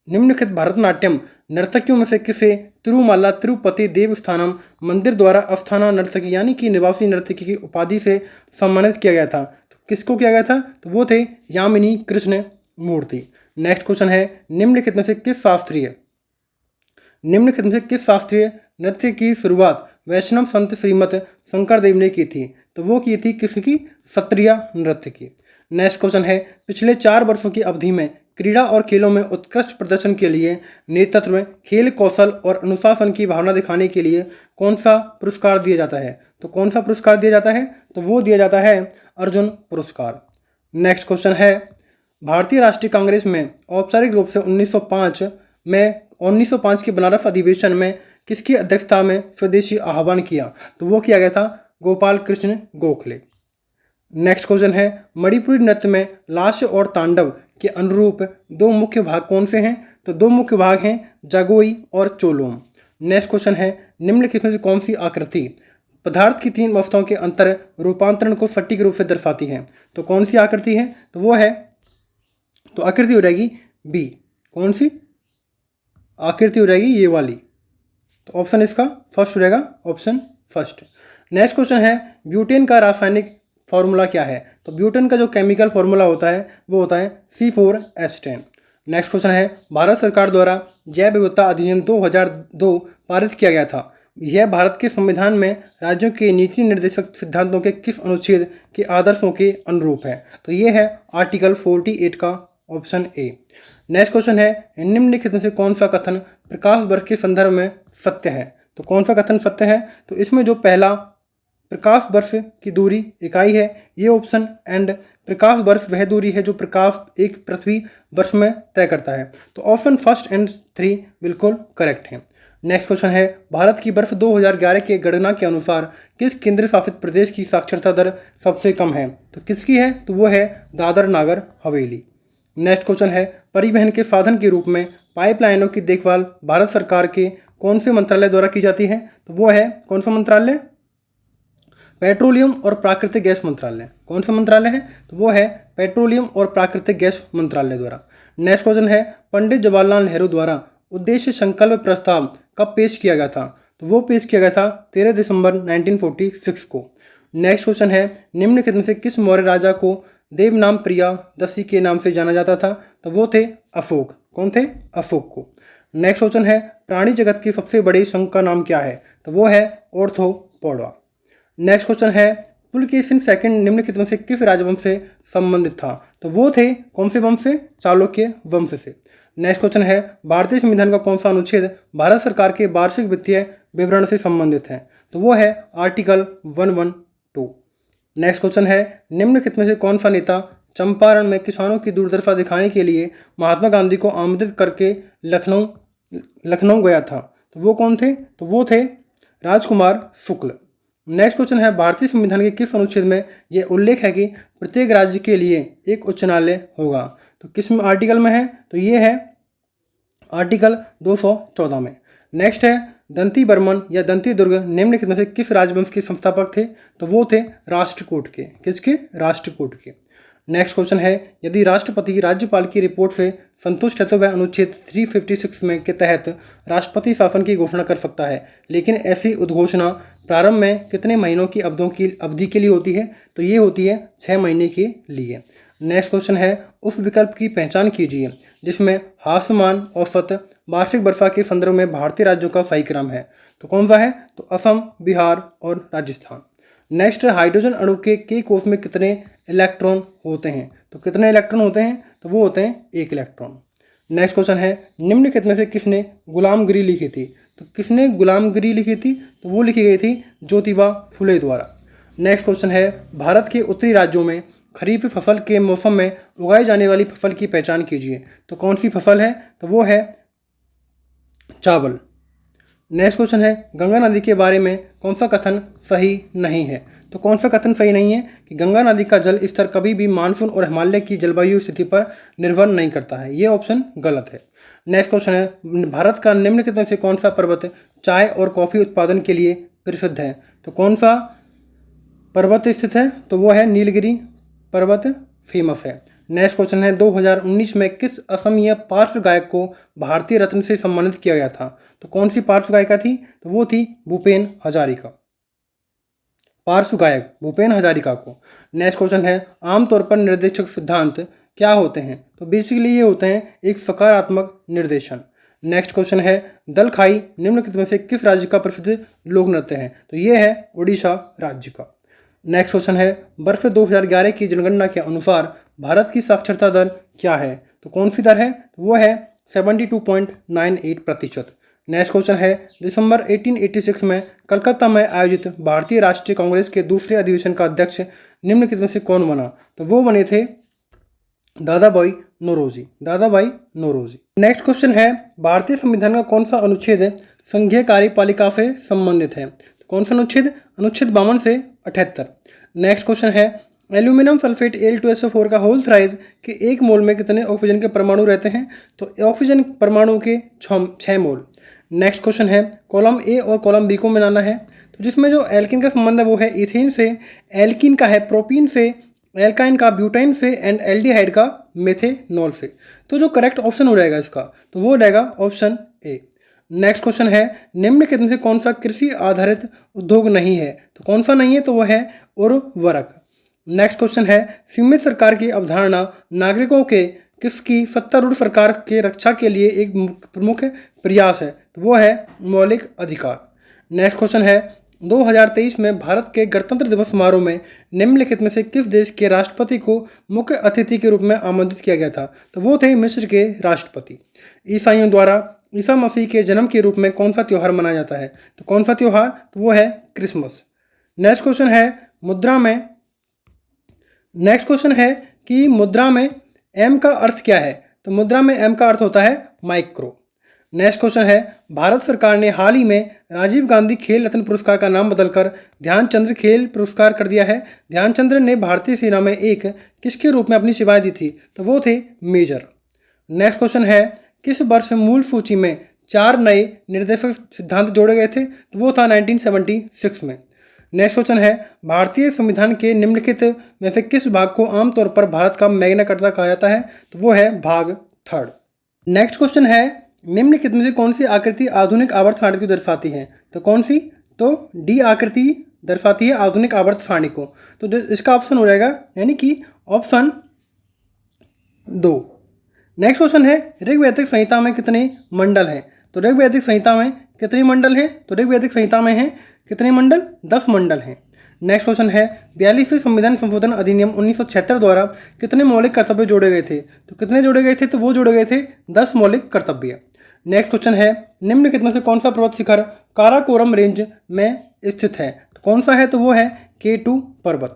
निम्नलिखित भरतनाट्यम नर्तकियों में से किसे तिरुमाला तिरुपति देवस्थानम मंदिर द्वारा अस्थाना नर्तकी यानी कि निवासी नर्तकी की उपाधि से सम्मानित किया गया था? तो किसको किया गया था? तो वो थे यामिनी कृष्ण मूर्ति। नेक्स्ट क्वेश्चन है, निम्नलिखित में से किस शास्त्रीय नृत्य की शुरुआत वैष्णव संत श्रीमत शंकरदेव ने की थी? तो वो की थी किसकी? सत्रिय नृत्य की। नेक्स्ट क्वेश्चन है, पिछले 4 वर्षों की अवधि में क्रीड़ा और खेलों में उत्कृष्ट प्रदर्शन के लिए नेतृत्व, खेल कौशल और अनुशासन की भावना दिखाने के लिए कौन सा पुरस्कार दिया जाता है? तो कौन सा पुरस्कार दिया जाता है? तो वो दिया जाता है अर्जुन पुरस्कार। नेक्स्ट क्वेश्चन है, भारतीय राष्ट्रीय कांग्रेस में औपचारिक रूप से 1905 के बनारस अधिवेशन में किसकी अध्यक्षता में स्वदेशी आह्वान किया? तो वो किया गया था गोपाल कृष्ण गोखले। नेक्स्ट क्वेश्चन है, मणिपुरी नृत्य में लास्य और तांडव के अनुरूप 2 मुख्य भाग कौन से हैं? तो 2 मुख्य भाग हैं जागोई और चोलोम। नेक्स्ट क्वेश्चन है, निम्नलिखित में से कौन सी आकृति पदार्थ की 3 अवस्थाओं के अंतर रूपांतरण को सटीक रूप से दर्शाती है? तो कौन सी आकृति है? तो वो है, तो आकृति हो जाएगी बी। कौन सी आकृति हो जाएगी? ये वाली। तो ऑप्शन इसका फर्स्ट हो जाएगा, ऑप्शन फर्स्ट। नेक्स्ट क्वेश्चन है, ब्यूटेन का रासायनिक फॉर्मूला क्या है? तो ब्यूटेन का जो केमिकल फॉर्मूला होता है वो होता है C4H10। नेक्स्ट क्वेश्चन है, भारत सरकार द्वारा जैव विविधता अधिनियम 2002 पारित किया गया था। यह भारत के संविधान में राज्यों के नीति निर्देशक सिद्धांतों के किस अनुच्छेद के आदर्शों के अनुरूप है? तो ये है आर्टिकल 48 का ऑप्शन ए। नेक्स्ट क्वेश्चन है, निम्नलिखित में से कौन सा कथन प्रकाश वर्ष के संदर्भ में सत्य है? तो कौन सा कथन सत्य है? तो इसमें जो प्रकाश वर्ष की दूरी इकाई है, ये ऑप्शन। एंड प्रकाश वर्ष वह दूरी है जो प्रकाश एक पृथ्वी वर्ष में तय करता है। तो ऑप्शन फर्स्ट एंड 3 बिल्कुल करेक्ट है। नेक्स्ट क्वेश्चन है, भारत की वर्ष 2011 के गणना के अनुसार किस केंद्र शासित प्रदेश की साक्षरता दर सबसे कम है? तो किसकी है? तो वो है दादर नागर हवेली। नेक्स्ट क्वेश्चन है, परिवहन के साधन के रूप में पाइपलाइनों की देखभाल भारत सरकार के कौन से मंत्रालय द्वारा की जाती है? तो वो है कौन सा मंत्रालय? पेट्रोलियम और प्राकृतिक गैस मंत्रालय। कौन सा मंत्रालय है? तो वो है पेट्रोलियम और प्राकृतिक गैस मंत्रालय द्वारा। नेक्स्ट क्वेश्चन है, पंडित जवाहरलाल नेहरू द्वारा उद्देश्य संकल्प प्रस्ताव कब पेश किया गया था? तो वो पेश किया गया था 13 दिसंबर 1946 को। नेक्स्ट क्वेश्चन है, निम्नलिखित में से किस मौर्य राजा को देवनाम प्रियादसी के नाम से जाना जाता था? तो वो थे अशोक। कौन थे? अशोक को। नेक्स्ट क्वेश्चन है, प्राणी जगत की सबसे बड़ी संघ का नाम क्या है? तो वो है ऑर्थोपोडा। नेक्स्ट क्वेश्चन है, पुलकेशिन सेकंड निम्नलिखित में से किस राजवंश से संबंधित था? तो वो थे कौन से वंश से? चालुक्य वंश से। नेक्स्ट क्वेश्चन है, भारतीय संविधान का कौन सा अनुच्छेद भारत सरकार के वार्षिक वित्तीय विवरण से संबंधित है? तो वो है आर्टिकल 112। नेक्स्ट क्वेश्चन है, निम्नलिखित में से कौन सा नेता चंपारण में किसानों की दुर्दशा दिखाने के लिए महात्मा गांधी को आमंत्रित करके लखनऊ गया था? तो वो कौन थे? तो वो थे राजकुमार शुक्ल। नेक्स्ट क्वेश्चन है, भारतीय संविधान के किस अनुच्छेद में यह उल्लेख है कि प्रत्येक राज्य के लिए एक उच्च न्यायालय होगा? तो किस आर्टिकल में है? तो ये है आर्टिकल 214 में। नेक्स्ट है, दंती बर्मन या दंती दुर्ग निम्नलिखित में से किस राजवंश के संस्थापक थे? तो वो थे राष्ट्रकूट के। किसके? राष्ट्रकूट के। नेक्स्ट क्वेश्चन है, यदि राष्ट्रपति राज्यपाल की रिपोर्ट से संतुष्ट है तो वह अनुच्छेद 356 में के तहत राष्ट्रपति शासन की घोषणा कर सकता है, लेकिन ऐसी उद्घोषणा प्रारंभ में कितने महीनों की अवधि के लिए होती है? तो ये होती है 6 महीने के लिए। नेक्स्ट क्वेश्चन है, उस विकल्प की पहचान कीजिए जिसमें हास्यमान औसत वार्षिक वर्षा के संदर्भ में भारतीय राज्यों का सही क्रम है। तो कौन सा है? तो असम, बिहार और राजस्थान। नेक्स्ट, हाइड्रोजन अणु के कोष में कितने इलेक्ट्रॉन होते हैं? तो कितने इलेक्ट्रॉन होते हैं? तो वो होते हैं 1 इलेक्ट्रॉन। नेक्स्ट क्वेश्चन है, निम्नलिखित में से किसने गुलामगिरी लिखी थी? तो किसने गुलामगिरी लिखी थी? तो वो लिखी गई थी ज्योतिबा फुले द्वारा। नेक्स्ट क्वेश्चन है, भारत के उत्तरी राज्यों में खरीफ फसल के मौसम में उगाई जाने वाली फसल की पहचान कीजिए। तो कौन सी फसल है? तो वो है चावल। नेक्स्ट क्वेश्चन है, गंगा नदी के बारे में कौन सा कथन सही नहीं है? तो कौन सा कथन सही नहीं है? कि गंगा नदी का जल स्तर कभी भी मानसून और हिमालय की जलवायु स्थिति पर निर्भर नहीं करता है। ये ऑप्शन गलत है। नेक्स्ट क्वेश्चन है, भारत का निम्नलिखित में से कौन सा पर्वत चाय और कॉफी उत्पादन के लिए प्रसिद्ध है? तो कौन सा पर्वत स्थित है? तो वो है नीलगिरी पर्वत फेमस है। नेक्स्ट क्वेश्चन है, 2019 में किस असमीय पार्श्व गायक को भारतीय रत्न से सम्मानित किया गया था? तो कौन सी पार्श्व गायिका थी? तो वो थी भूपेन हजारिका। पार्श्व गायक भूपेन हजारिका को। नेक्स्ट क्वेश्चन है, आमतौर पर निर्देशक सिद्धांत क्या होते हैं? तो बेसिकली ये होते हैं एक सकारात्मक निर्देशन। नेक्स्ट क्वेश्चन है, दलखाई निम्नलिखित में से किस राज्य का प्रसिद्ध लोक नृत्य है? तो ये है उड़ीसा राज्य का। नेक्स्ट क्वेश्चन है, वर्ष 2011 की जनगणना के अनुसार भारत की साक्षरता दर क्या है? तो कौन सी दर है? तो वो है 72.98%। नेक्स्ट क्वेश्चन है, दिसंबर 1886 में कलकत्ता में आयोजित भारतीय राष्ट्रीय कांग्रेस के दूसरे अधिवेशन का अध्यक्ष निम्नलिखित में से कौन बना? तो वो बने थे दादा भाई नौरोजी। दादा भाई नौरोजी। नेक्स्ट क्वेश्चन है, भारतीय संविधान का कौन सा अनुच्छेद संघीय कार्यपालिका से संबंधित है? तो कौन सा अनुच्छेद? अनुच्छेद 52 से 78। नेक्स्ट क्वेश्चन है, एल्यूमिनियम सल्फेट Al2SO4 का होल साइज के 1 मोल में कितने ऑक्सीजन के परमाणु रहते हैं? तो ऑक्सीजन परमाणु के 6 मोल। नेक्स्ट क्वेश्चन है, कॉलम ए और कॉलम बी को मिलाना है, तो जिसमें जो एल्किन का संबंध है वो है इथेन से, एल्किन का है प्रोपीन से, एल्काइन का ब्यूटाइन से एंड एल्डिहाइड का मेथेनॉल से। तो जो करेक्ट ऑप्शन हो जाएगा इसका तो वो हो जाएगा ऑप्शन ए। नेक्स्ट क्वेश्चन है, निम्नलिखित में से कौन सा कृषि आधारित उद्योग नहीं है? तो कौन सा नहीं है? तो वो है उर्वरक। नेक्स्ट क्वेश्चन है, सीमित सरकार की अवधारणा नागरिकों के किसकी सत्तारूढ़ सरकार के रक्षा के लिए एक प्रमुख प्रयास है? तो वो है मौलिक अधिकार। नेक्स्ट क्वेश्चन है, 2023 में भारत के गणतंत्र दिवस समारोह में निम्नलिखित में से किस देश के राष्ट्रपति को मुख्य अतिथि के रूप में आमंत्रित किया गया था? तो वो थे मिस्र के राष्ट्रपति। ईसाइयों द्वारा ईसा मसीह के जन्म के रूप में कौन सा त्यौहार मनाया जाता है? तो कौन सा त्यौहार? तो वो है क्रिसमस। नेक्स्ट क्वेश्चन है मुद्रा में नेक्स्ट क्वेश्चन है कि मुद्रा में एम का अर्थ क्या है? तो मुद्रा में एम का अर्थ होता है माइक्रो। नेक्स्ट क्वेश्चन है भारत सरकार ने हाल ही में राजीव गांधी खेल रत्न पुरस्कार का नाम बदलकर ध्यानचंद्र खेल पुरस्कार कर दिया है। ध्यानचंद्र ने भारतीय सेना में एक किसके रूप में अपनी सेवाएं दी थी? तो वो थे मेजर। नेक्स्ट क्वेश्चन है किस वर्ष मूल सूची में 4 नए निर्देशक सिद्धांत जोड़े गए थे? तो वो था 1976 में। नेक्स्ट क्वेश्चन है भारतीय संविधान के निम्नलिखित में से किस भाग को आमतौर पर भारत का मैग्ना कार्टा कहा जाता है? तो वो है भाग 3। नेक्स्ट क्वेश्चन है निम्नलिखित में से कौन सी आकृति आधुनिक आवर्त सारणी को दर्शाती है? तो कौन सी? तो डी आकृति दर्शाती है आधुनिक आवर्त सारणी को। तो इसका ऑप्शन हो जाएगा यानी कि ऑप्शन 2। नेक्स्ट क्वेश्चन है ऋग्वैदिक संहिता में कितने मंडल हैं? तो ऋग्वैदिक संहिता में कितने मंडल हैं? तो ऋग्वैदिक संहिता में हैं कितने मंडल? 10 मंडल हैं। नेक्स्ट क्वेश्चन है 42वें संविधान संशोधन अधिनियम 1976 द्वारा कितने मौलिक कर्तव्य जोड़े गए थे? तो कितने जोड़े गए थे? तो वो जोड़े गए थे 10 मौलिक कर्तव्य। नेक्स्ट क्वेश्चन है निम्नलिखित में से कौन सा पर्वत शिखर काराकोरम रेंज में स्थित है? तो कौन सा है? तो वो है K2 पर्वत।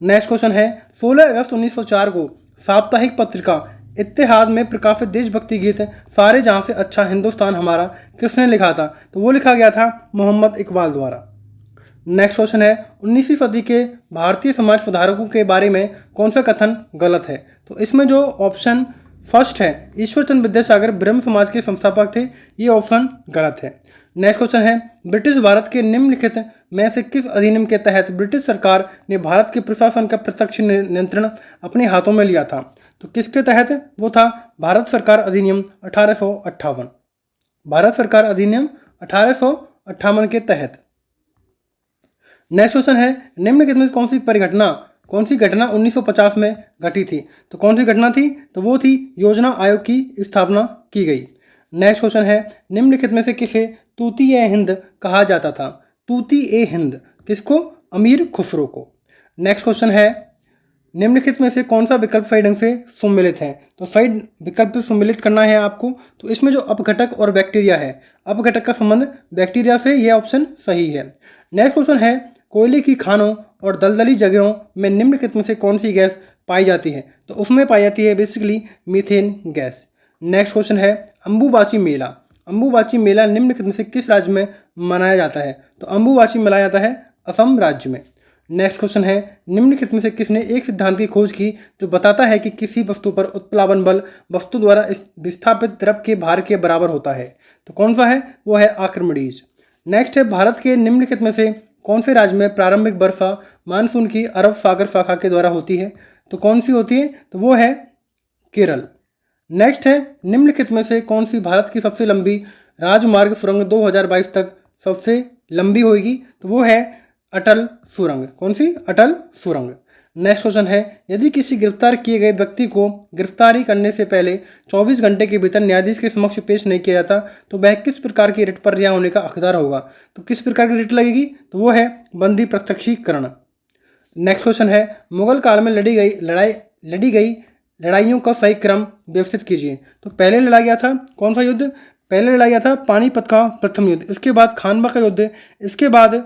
नेक्स्ट क्वेश्चन है 16 अगस्त 1904 को साप्ताहिक पत्रिका इत्तेहाद में प्रकाशित देशभक्ति गीत सारे जहां से अच्छा हिंदुस्तान हमारा किसने लिखा था? तो वो लिखा गया था मोहम्मद इकबाल द्वारा। नेक्स्ट क्वेश्चन है 19वीं सदी के भारतीय समाज सुधारकों के बारे में कौन सा कथन गलत है? तो इसमें जो ऑप्शन फर्स्ट है ईश्वर चंद्र विद्यासागर ब्रह्म समाज के संस्थापक थे, ये ऑप्शन गलत है। नेक्स्ट क्वेश्चन है ब्रिटिश भारत के निम्नलिखित में से किस अधिनियम के तहत ब्रिटिश सरकार ने भारत के प्रशासन का प्रत्यक्ष नियंत्रण अपने हाथों में लिया था? तो किसके तहत? वो था भारत सरकार अधिनियम 1858। भारत सरकार अधिनियम 1858 के तहत। नेक्स्ट क्वेश्चन है निम्नलिखित में कौन सी घटना 1950 में घटी थी? तो कौन सी घटना थी? तो वो थी योजना आयोग की स्थापना की गई। नेक्स्ट क्वेश्चन है निम्नलिखित में से किसे तूती ए हिंद कहा जाता था? तूती ए हिंद किसको? अमीर खुसरो को। नेक्स्ट क्वेश्चन है निम्नलिखित में से कौन सा विकल्प सही ढंग से सुमेलित है? तो सही विकल्प सुमेलित करना है आपको। तो इसमें जो अपघटक और बैक्टीरिया है, अपघटक का संबंध बैक्टीरिया से, यह ऑप्शन सही है। नेक्स्ट क्वेश्चन है कोयले की खानों और दलदली जगहों में निम्नलिखित में से कौन सी गैस पाई जाती है? तो उसमें पाई जाती है basically methane gas. Next question है अम्बुबाची मेला। अम्बुबाची मेला निम्नलिखित में से किस राज्य में मनाया जाता है? तो अम्बुबाची मनाया जाता है असम राज्य में। नेक्स्ट क्वेश्चन है निम्नलिखित में से किसने एक सिद्धांत की खोज की जो बताता है कि किसी वस्तु पर उत्प्लावन बल वस्तु द्वारा विस्थापित द्रव के भार के बराबर होता है? तो कौन सा है? वो है आर्किमिडीज। नेक्स्ट है भारत के निम्नलिखित में से कौन से राज्य में प्रारंभिक वर्षा मानसून की अरब सागर शाखा के द्वारा होती है? तो कौन सी होती है? तो वो है केरल। नेक्स्ट है निम्नलिखित में से कौन सी भारत की सबसे लंबी राजमार्ग सुरंग 2022 तक सबसे लंबी होगी? तो वो है अटल सुरंग। कौन सी? अटल सुरंग। नेक्स्ट क्वेश्चन है यदि किसी गिरफ्तार किए गए व्यक्ति को गिरफ्तारी करने से पहले 24 घंटे के भीतर न्यायाधीश के समक्ष पेश नहीं किया जाता तो वह किस प्रकार की रिट पर रिहा होने का हकदार होगा? तो किस प्रकार की रिट लगेगी? तो वो है बंदी प्रत्यक्षीकरण। नेक्स्ट क्वेश्चन है मुगल काल में लड़ी गई लड़ाइयों का सही क्रम व्यवस्थित कीजिए। तो पहले लड़ा गया था कौन सा युद्ध? पहले लड़ा गया था पानीपत का प्रथम युद्ध, इसके बाद खानवा का युद्ध, इसके बाद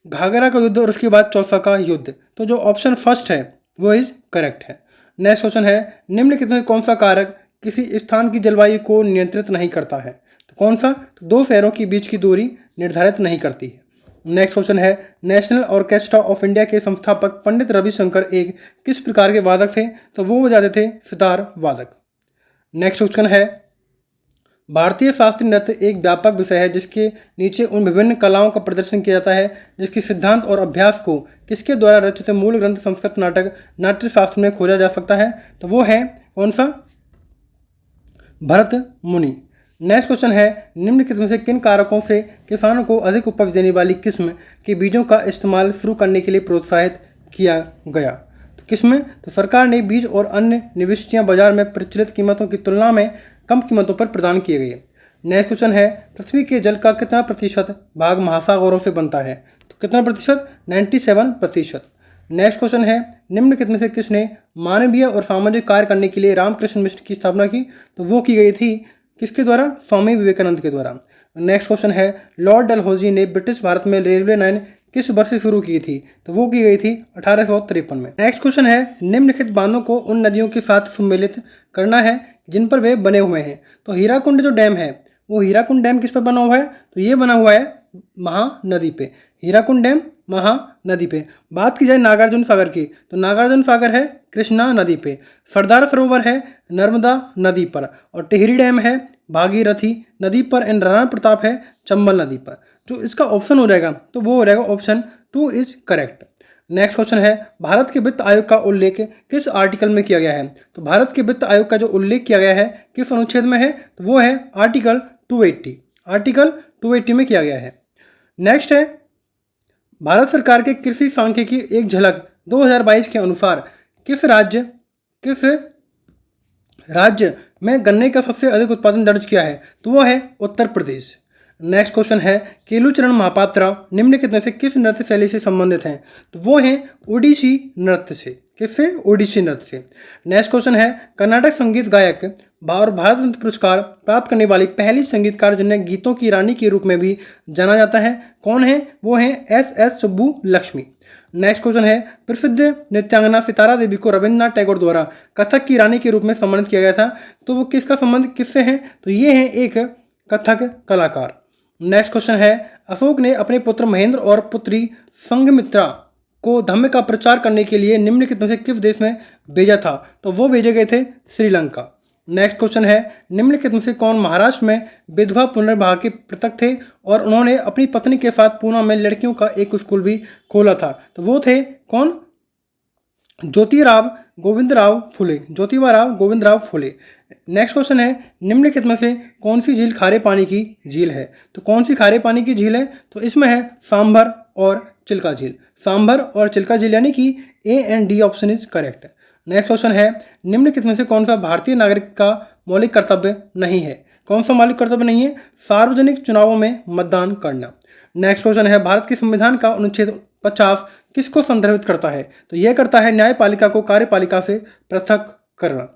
घाघरा का युद्ध और उसके बाद चौसा का युद्ध। तो जो ऑप्शन फर्स्ट है वो इज करेक्ट है। नेक्स्ट क्वेश्चन है निम्नलिखित में कौन सा कारक किसी स्थान की जलवायु को नियंत्रित नहीं करता है? तो कौन सा? तो 2 शहरों के बीच की दूरी निर्धारित नहीं करती है। नेक्स्ट क्वेश्चन है नेशनल ऑर्केस्ट्रा ऑफ इंडिया के संस्थापक पंडित रविशंकर एक किस प्रकार के वादक थे? तो वो बजाते थे सितार वादक। नेक्स्ट क्वेश्चन है भारतीय शास्त्रीय नृत्य एक व्यापक विषय है जिसके नीचे उन विभिन्न कलाओं का प्रदर्शन किया जाता है जिसके सिद्धांत और अभ्यास को किसके द्वारा रचित मूल ग्रंथ संस्कृत नाटक नाट्य शास्त्र में खोजा जा सकता है? तो वो है कौन सा? भरत मुनि। नेक्स्ट क्वेश्चन है निम्नलिखित में से किन कारकों से किसानों को अधिक उपज देने वाली किस्म के बीजों का इस्तेमाल शुरू करने के लिए प्रोत्साहित किया गया? तो किसमें? तो सरकार ने बीज और अन्य निविष्टियां बाजार में प्रचलित कीमतों की तुलना में कम कीमतों पर प्रदान किए गए। नेक्स्ट क्वेश्चन है पृथ्वी के जल का कितना प्रतिशत भाग महासागरों से बनता है? तो कितना प्रतिशत? 97%। नेक्स्ट क्वेश्चन है निम्नलिखित में से किसने मानवीय और सामाजिक कार्य करने के लिए रामकृष्ण मिशन की स्थापना की? तो वो की गई थी किसके द्वारा? स्वामी विवेकानंद के द्वारा। नेक्स्ट क्वेश्चन है लॉर्ड डलहौजी ने ब्रिटिश भारत में रेलवे लाइन किस वर्ष से शुरू की थी? तो वो की गई थी 1853 में। नेक्स्ट क्वेश्चन है, निम्नलिखित बांधों को उन नदियों के साथ सम्मिलित करना है जिन पर वे बने हुए हैं। तो हीराकुंड जो डैम है वो हीराकुंड डैम किस पर बना हुआ है? तो ये बना हुआ है महानदी पे। हीराकुंड डैम महानदी पे। बात की जाए नागार्जुन सागर की, तो नागार्जुन सागर है कृष्णा नदी पे। सरदार सरोवर है नर्मदा नदी पर। और टिहरी डैम है भागीरथी नदी पर। एंड राणा प्रताप है चंबल नदी पर। जो इसका ऑप्शन हो जाएगा तो वो हो जाएगा option 2 is correct. Next question है, भारत के वित्त आयोग का उल्लेख किस आर्टिकल में किया गया है? तो भारत के वित्त आयोग का जो उल्लेख किया गया है किस अनुच्छेद में है? तो वो है आर्टिकल 280। आर्टिकल 280 में किया गया है। नेक्स्ट है, भारत सरकार के कृषि सांख्यिकी एक झलक 2022 के अनुसार किस राज्य में गन्ने का सबसे अधिक उत्पादन दर्ज किया है? तो वो है उत्तर प्रदेश। नेक्स्ट क्वेश्चन है, केलुचरण महापात्रा निम्नलिखित में से किस नृत्य शैली से संबंधित हैं? तो वो हैं ओडिसी नृत्य से। किससे? ओडिसी नृत्य से। नेक्स्ट क्वेश्चन है, कर्नाटक संगीत गायक और भारत रत्न पुरस्कार प्राप्त करने वाली पहली संगीतकार जिन्हें गीतों की रानी के रूप में भी जाना जाता है, कौन है? वो हैं एस सुब्बुलक्ष्मी। नेक्स्ट क्वेश्चन है, प्रसिद्ध नृत्यांगना सितारा देवी को रविन्द्रनाथ टैगोर द्वारा कथक की रानी के रूप में सम्मानित किया गया था। तो वो किसका संबंध किससे है? तो ये है एक कथक कलाकार। नेक्स्ट क्वेश्चन है, अशोक ने अपने पुत्र महेंद्र और पुत्री संघमित्रा को धम्म का प्रचार करने के लिए निम्नलिखित में से किस देश में भेजा था? तो वो भेजे गए थे श्रीलंका। नेक्स्ट क्वेश्चन है, निम्नलिखित में से कौन महाराष्ट्र में विधवा पुनर्विवाह के पृथक थे और उन्होंने अपनी पत्नी के साथ पूना में लड़कियों का एक स्कूल भी खोला था? तो वो थे कौन? ज्योतिबा गोविंदराव फुले। नेक्स्ट क्वेश्चन है, निम्नलिखित में से कौन सी झील खारे पानी की झील है? तो कौन सी खारे पानी की झील है? तो इसमें है सांभर और चिल्का झील। सांभर और चिल्का झील, यानी कि A and D option is correct. Next question है, निम्नलिखित में से कौन सा भारतीय नागरिक का मौलिक कर्तव्य नहीं है? कौन सा मौलिक कर्तव्य नहीं है? सार्वजनिक चुनावों में मतदान करना। नेक्स्ट क्वेश्चन है, भारत के संविधान का अनुच्छेद 50 किसको संदर्भित करता है? तो यह करता है न्यायपालिका को कार्यपालिका से पृथक करना।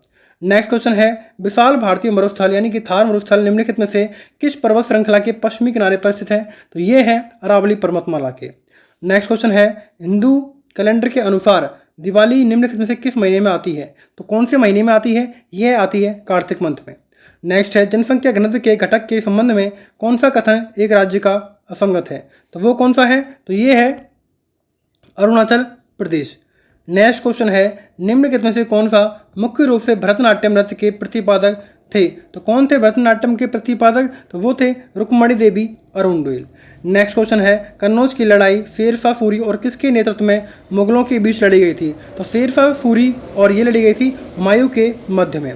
नेक्स्ट क्वेश्चन है, विशाल भारतीय मरुस्थल यानी कि थार मरुस्थल निम्नलिखित में से किस पर्वत श्रृंखला के पश्चिमी किनारे पर स्थित है? तो ये है अरावली पर्वतमाला के। नेक्स्ट क्वेश्चन है, हिंदू कैलेंडर के अनुसार दिवाली निम्नलिखित में से किस महीने में आती है? तो कौन से महीने में आती है? यह आती है कार्तिक मंथ में। नेक्स्ट है, जनसंख्या घनत्व के घटक के संबंध में कौन सा कथन एक राज्य का असंगत है? तो वो कौन सा है? तो ये है अरुणाचल प्रदेश। नेक्स्ट क्वेश्चन है, निम्नलिखित में से कौन सा मुख्य रूप से भरतनाट्यम नृत्य के प्रतिपादक थे? तो कौन थे भरतनाट्यम के प्रतिपादक? तो वो थे रुक्मणी देवी अरुणडोइल। नेक्स्ट क्वेश्चन है, कन्नौज की लड़ाई शेर शाह सूरी और किसके नेतृत्व में मुगलों के बीच लड़ी गई थी? तो शेर शाह सूरी और ये लड़ी गई थी हुमायूं के मध्य में।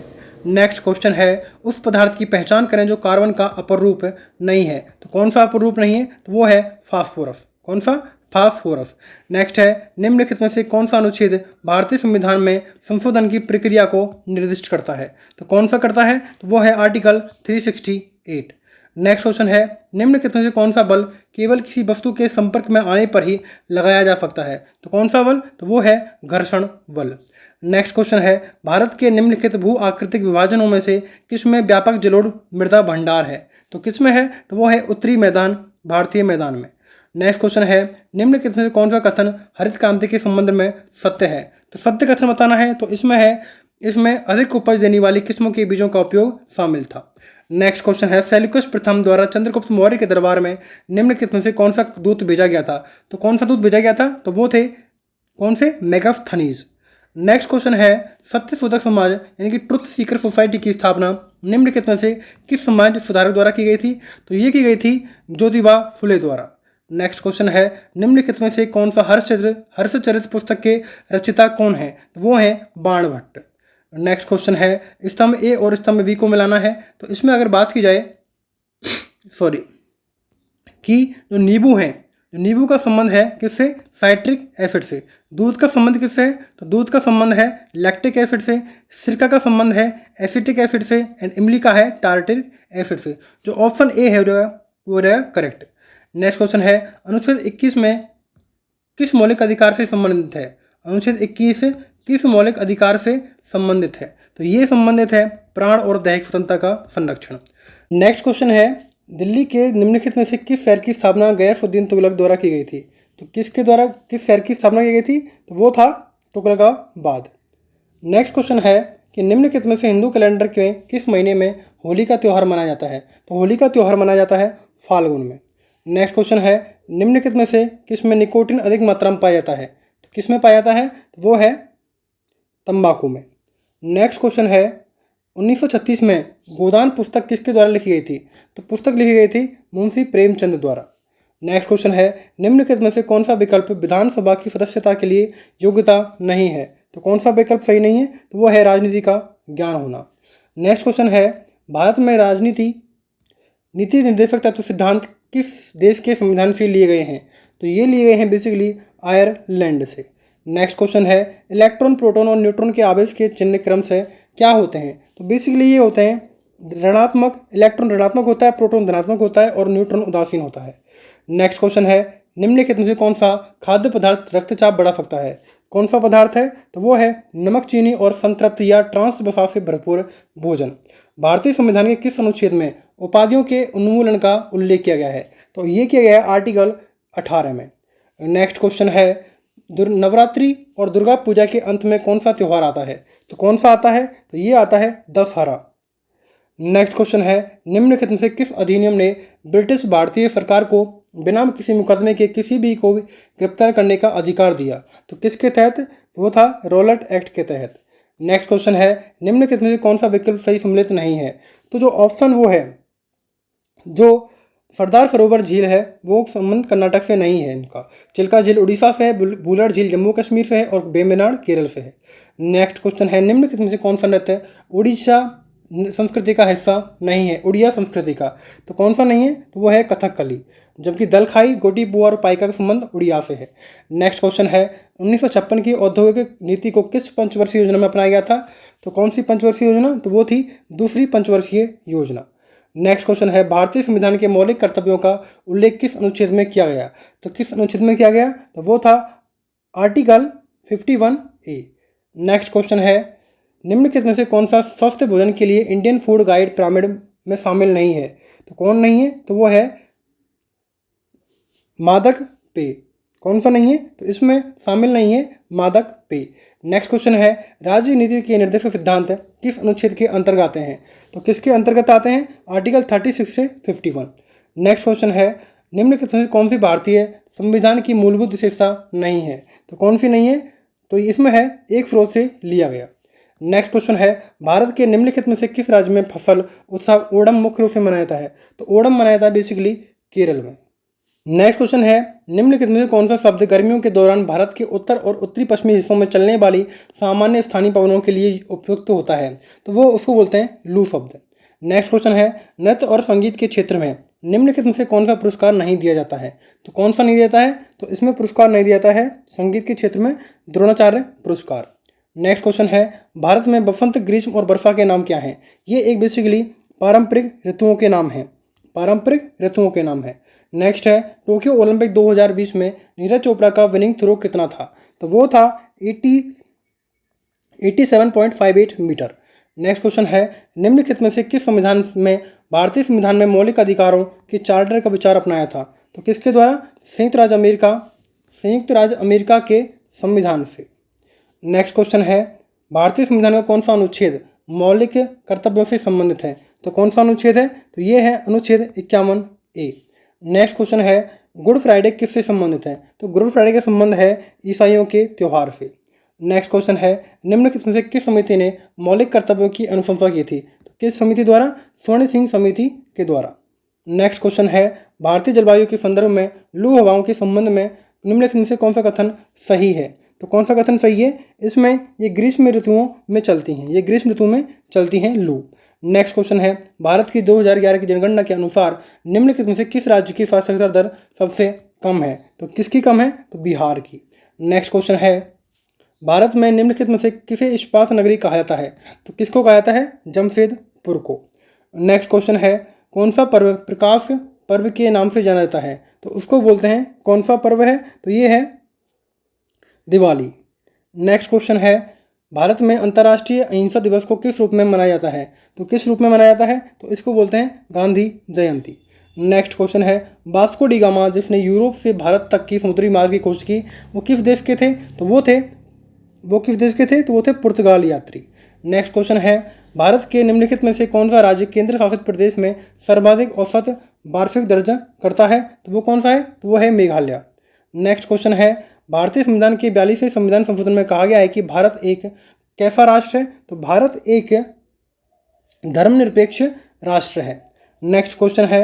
नेक्स्ट क्वेश्चन है, उस पदार्थ की पहचान करें जो कार्बन का अपर रूप नहीं है। तो कौन सा अपर रूप नहीं है? तो वो है फास्फोरस। कौन सा? फास्फोरस। नेक्स्ट है, निम्नलिखित में से कौन सा अनुच्छेद भारतीय संविधान में संशोधन की प्रक्रिया को निर्दिष्ट करता है? तो कौन सा करता है? तो वो है आर्टिकल 368। नेक्स्ट क्वेश्चन है, निम्नलिखित में से कौन सा बल केवल किसी वस्तु के संपर्क में आने पर ही लगाया जा सकता है? तो कौन सा बल? तो वो है घर्षण बल। नेक्स्ट क्वेश्चन है, भारत के निम्नलिखित भू आकृतिक विभाजनों में से किसमें व्यापक जलोढ़ मृदा भंडार है? तो किसमें है? तो वो है उत्तरी मैदान भारतीय मैदान में। नेक्स्ट क्वेश्चन है, निम्नलिखित में से कौन सा कथन हरित क्रांति के संबंध में सत्य है? तो सत्य कथन बताना है तो इसमें अधिक उपज देने वाली किस्मों के बीजों का उपयोग शामिल था। नेक्स्ट क्वेश्चन है, सेल्यूकस प्रथम द्वारा चंद्रगुप्त मौर्य के दरबार में निम्नलिखित में से कौन सा दूत भेजा गया था? तो कौन सा दूत भेजा गया था? तो वो थे कौन से? मेगास्थनीज। नेक्स्ट क्वेश्चन है, सत्यशोधक समाज यानी कि ट्रुथ सीकर सोसाइटी की स्थापना निम्नलिखित में से किस समाज सुधारक द्वारा की गई थी? तो ये की गई थी ज्योतिबा फुले द्वारा। नेक्स्ट क्वेश्चन है, निम्नलिखित में से कौन सा हर्षचरित पुस्तक के रचयिता कौन है? तो वो है बाणभट्ट। नेक्स्ट क्वेश्चन है, स्तंभ ए और स्तंभ बी को मिलाना है। तो इसमें अगर बात की जाए कि जो नींबू का संबंध है किससे? साइट्रिक एसिड से। दूध का संबंध किससे है? तो दूध का संबंध है लैक्टिक एसिड से। सिरका का संबंध है एसिटिक एसिड से। एंड इमली का है टार्टिक एसिड से। जो ऑप्शन ए है वो रहेगा करेक्ट। नेक्स्ट क्वेश्चन है, अनुच्छेद 21 में किस मौलिक अधिकार से संबंधित है? अनुच्छेद 21 किस मौलिक अधिकार से संबंधित है? तो ये संबंधित है प्राण और दैहिक स्वतंत्रता का संरक्षण। नेक्स्ट क्वेश्चन है, दिल्ली के निम्नलिखित में से किस शहर की स्थापना गयासुद्दीन तुगलक द्वारा की गई थी? तो किसके द्वारा किस शहर की स्थापना की गई थी? तो वो था तुगलकाबाद। नेक्स्ट क्वेश्चन है कि निम्नलिखित में से हिंदू कैलेंडर के किस महीने में होली का त्यौहार मनाया जाता है? तो होली का त्यौहार मनाया जाता है फाल्गुन में। नेक्स्ट क्वेश्चन है निम्नलिखित में से किस में निकोटिन अधिक मात्रा में पाया जाता है? तो किस में पाया जाता है? तो वो है तंबाकू में। नेक्स्ट क्वेश्चन है 1936 में गोदान पुस्तक किसके द्वारा लिखी गई थी? तो पुस्तक लिखी गई थी मुंशी प्रेमचंद द्वारा। नेक्स्ट क्वेश्चन है निम्नलिखित में से कौन सा विकल्प विधानसभा की सदस्यता के लिए योग्यता नहीं है? तो कौन सा विकल्प सही नहीं है? तो वो है राजनीति का ज्ञान होना। नेक्स्ट क्वेश्चन है भारत में राजनीति नीति निर्देशक तत्व सिद्धांत किस देश के संविधान से लिए गए हैं? तो ये लिए गए हैं बेसिकली आयरलैंड से। नेक्स्ट क्वेश्चन है इलेक्ट्रॉन, प्रोटॉन और न्यूट्रॉन के आवेश के चिन्ह क्रम से क्या होते हैं? तो बेसिकली ये होते हैं ऋणात्मक, इलेक्ट्रॉन ऋणात्मक होता है, प्रोटॉन धनात्मक होता है और न्यूट्रॉन उदासीन होता है। नेक्स्ट क्वेश्चन है निम्नलिखित में से कौन सा खाद्य पदार्थ रक्तचाप बढ़ा सकता है? कौन सा पदार्थ है? तो वो है नमक, चीनी और संतृप्त या ट्रांस वसा से भरपूर भोजन। भारतीय संविधान के किस अनुच्छेद में उपाधियों के उन्मूलन का उल्लेख किया गया है? तो ये किया गया है आर्टिकल 18 में। नेक्स्ट क्वेश्चन है नवरात्रि और दुर्गा पूजा के अंत में कौन सा त्यौहार आता है? तो कौन सा आता है? तो ये आता है दशहरा। नेक्स्ट क्वेश्चन है निम्नलिखित में से किस अधिनियम ने ब्रिटिश भारतीय सरकार को बिना किसी मुकदमे के किसी भी को भी गिरफ्तार करने का अधिकार दिया? तो किसके तहत? वो था रॉलेट एक्ट के तहत। नेक्स्ट क्वेश्चन है निम्नलिखित में से कौन सा विकल्प सही सम्मिलित नहीं है? तो जो ऑप्शन वो है जो सरदार सरोवर झील है वो संबंध कर्नाटक से नहीं है इनका। चिल्का झील उड़ीसा से है, बुलर झील जम्मू कश्मीर से है और बेमेनाड केरल से है। नेक्स्ट क्वेश्चन है निम्नलिखित में से कौन सा नृत्य उड़ीसा संस्कृति का हिस्सा नहीं है? उड़िया संस्कृति का। तो कौन सा नहीं है? तो वो है कथकली, जबकि दलखाई, गोटीपुआ और पाइका का संबंध उड़िया से है। नेक्स्ट क्वेश्चन है 1956 की औद्योगिक नीति को किस पंचवर्षीय योजना में अपनाया गया था? तो कौन सी पंचवर्षीय योजना? तो वो थी दूसरी पंचवर्षीय योजना। नेक्स्ट क्वेश्चन है भारतीय संविधान के मौलिक कर्तव्यों का उल्लेख किस अनुच्छेद में किया गया? तो किस अनुच्छेद में किया गया? तो वो था आर्टिकल 51A। नेक्स्ट क्वेश्चन है निम्नलिखित में से कौन सा स्वस्थ भोजन के लिए इंडियन फूड गाइड पिरामिड में शामिल नहीं है? तो कौन नहीं है? तो वो है मादक पेय। कौन सा नहीं है? तो इसमें शामिल नहीं है मादक पेय। नेक्स्ट क्वेश्चन है राज्य नीति के निर्देशक सिद्धांत किस अनुच्छेद के अंतर्गत आते हैं? तो किसके अंतर्गत आते हैं? आर्टिकल 36 से 51। नेक्स्ट क्वेश्चन है निम्नलिखित में से कौन सी भारतीय संविधान की मूलभूत विशेषता नहीं है? तो कौन सी नहीं है? तो इसमें है एक स्रोत से लिया गया। नेक्स्ट क्वेश्चन है भारत के निम्नलिखित में से किस राज्य में फसल उत्सव ओणम मुख्य रूप से मनाया जाता है? तो ओणम मनाया जाता है बेसिकली केरल में। नेक्स्ट क्वेश्चन है निम्नलिखित में से कौन सा शब्द गर्मियों के दौरान भारत के उत्तर और उत्तरी पश्चिमी हिस्सों में चलने वाली सामान्य स्थानीय पवनों के लिए उपयुक्त होता है? तो वो उसको बोलते हैं लू शब्द। नेक्स्ट क्वेश्चन है नृत्य और संगीत के क्षेत्र में निम्नलिखित में से कौन सा पुरस्कार नहीं दिया जाता है? तो कौन सा नहीं देता है? तो इसमें पुरस्कार नहीं दिया जाता है संगीत के क्षेत्र में द्रोणाचार्य पुरस्कार। नेक्स्ट क्वेश्चन है भारत में बसंत, ग्रीष्म और वर्षा के नाम क्या हैं? ये एक बेसिकली पारंपरिक ऋतुओं के नाम हैं। पारंपरिक ऋतुओं के नाम है। नेक्स्ट है टोक्यो ओलंपिक 2020 में नीरज चोपड़ा का विनिंग थ्रो कितना था? तो वो था 87.58 मीटर। नेक्स्ट क्वेश्चन है निम्नलिखित में से किस संविधान में भारतीय संविधान में मौलिक अधिकारों के चार्टर का विचार अपनाया था? तो किसके द्वारा? संयुक्त राज्य अमेरिका के संविधान से। नेक्स्ट क्वेश्चन है भारतीय संविधान का कौन सा अनुच्छेद मौलिक कर्तव्यों से संबंधित है? तो कौन सा अनुच्छेद है? तो ये है अनुच्छेद 51A। नेक्स्ट क्वेश्चन है गुड फ्राइडे किससे संबंधित है? तो गुड फ्राइडे का संबंध है ईसाइयों के त्यौहार से। नेक्स्ट क्वेश्चन है निम्नलिखित में से किस समिति ने मौलिक कर्तव्यों की अनुशंसा की थी? तो किस समिति द्वारा? स्वर्ण सिंह समिति के द्वारा। नेक्स्ट क्वेश्चन है भारतीय जलवायु के संदर्भ में लू हवाओं के संबंध में निम्नलिखित में से कौन सा कथन सही है? तो कौन सा कथन सही है? इसमें ये ग्रीष्म ऋतुओं में चलती हैं, ये ग्रीष्म ऋतु में चलती हैं लू। नेक्स्ट क्वेश्चन है भारत की 2011 की जनगणना के अनुसार निम्नलिखित में से किस राज्य की साक्षरता दर सबसे कम है? तो किसकी कम है? तो बिहार की। नेक्स्ट क्वेश्चन है भारत में निम्नलिखित में से किसे इस्पात नगरी कहा जाता है? तो किसको कहा जाता है? जमशेदपुर को। नेक्स्ट क्वेश्चन है कौन सा पर्व प्रकाश पर्व के नाम से जाना जाता है? तो उसको बोलते हैं कौन सा पर्व है? तो ये है दिवाली। नेक्स्ट क्वेश्चन है भारत में अंतर्राष्ट्रीय अहिंसा दिवस को किस रूप में मनाया जाता है? तो किस रूप में मनाया जाता है? तो इसको बोलते हैं गांधी जयंती। नेक्स्ट क्वेश्चन है, वास्को डी गामा जिसने यूरोप से भारत तक की समुद्री मार्ग की खोज की वो किस देश के थे? तो वो थे पुर्तगाल यात्री। नेक्स्ट क्वेश्चन है, भारत के निम्नलिखित में से कौन सा राज्य केंद्र शासित प्रदेश में सर्वाधिक औसत वार्षिक दर्जा करता है? तो वो कौन सा है? तो वो है मेघालय। नेक्स्ट क्वेश्चन है, भारतीय संविधान के 42वें संविधान संशोधन में कहा गया है कि भारत एक कैसा राष्ट्र है? तो भारत एक धर्मनिरपेक्ष राष्ट्र है। नेक्स्ट क्वेश्चन है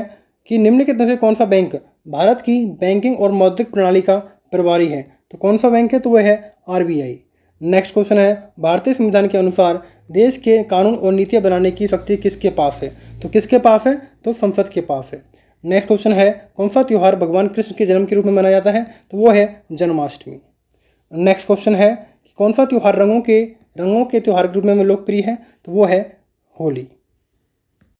कि निम्नलिखित में से कौन सा बैंक भारत की बैंकिंग और मौद्रिक प्रणाली का प्रभारी है? तो कौन सा बैंक है? तो वह है RBI। नेक्स्ट क्वेश्चन है, भारतीय संविधान के अनुसार देश के कानून और नीतियां बनाने की शक्ति किसके पास है? तो किसके पास है? तो संसद के पास है। नेक्स्ट क्वेश्चन है, कौन सा त्यौहार भगवान कृष्ण के जन्म के रूप में मनाया जाता है? तो वो है जन्माष्टमी। नेक्स्ट क्वेश्चन है कि कौन सा त्यौहार रंगों के त्यौहार के रूप में लोकप्रिय है? तो वो है होली।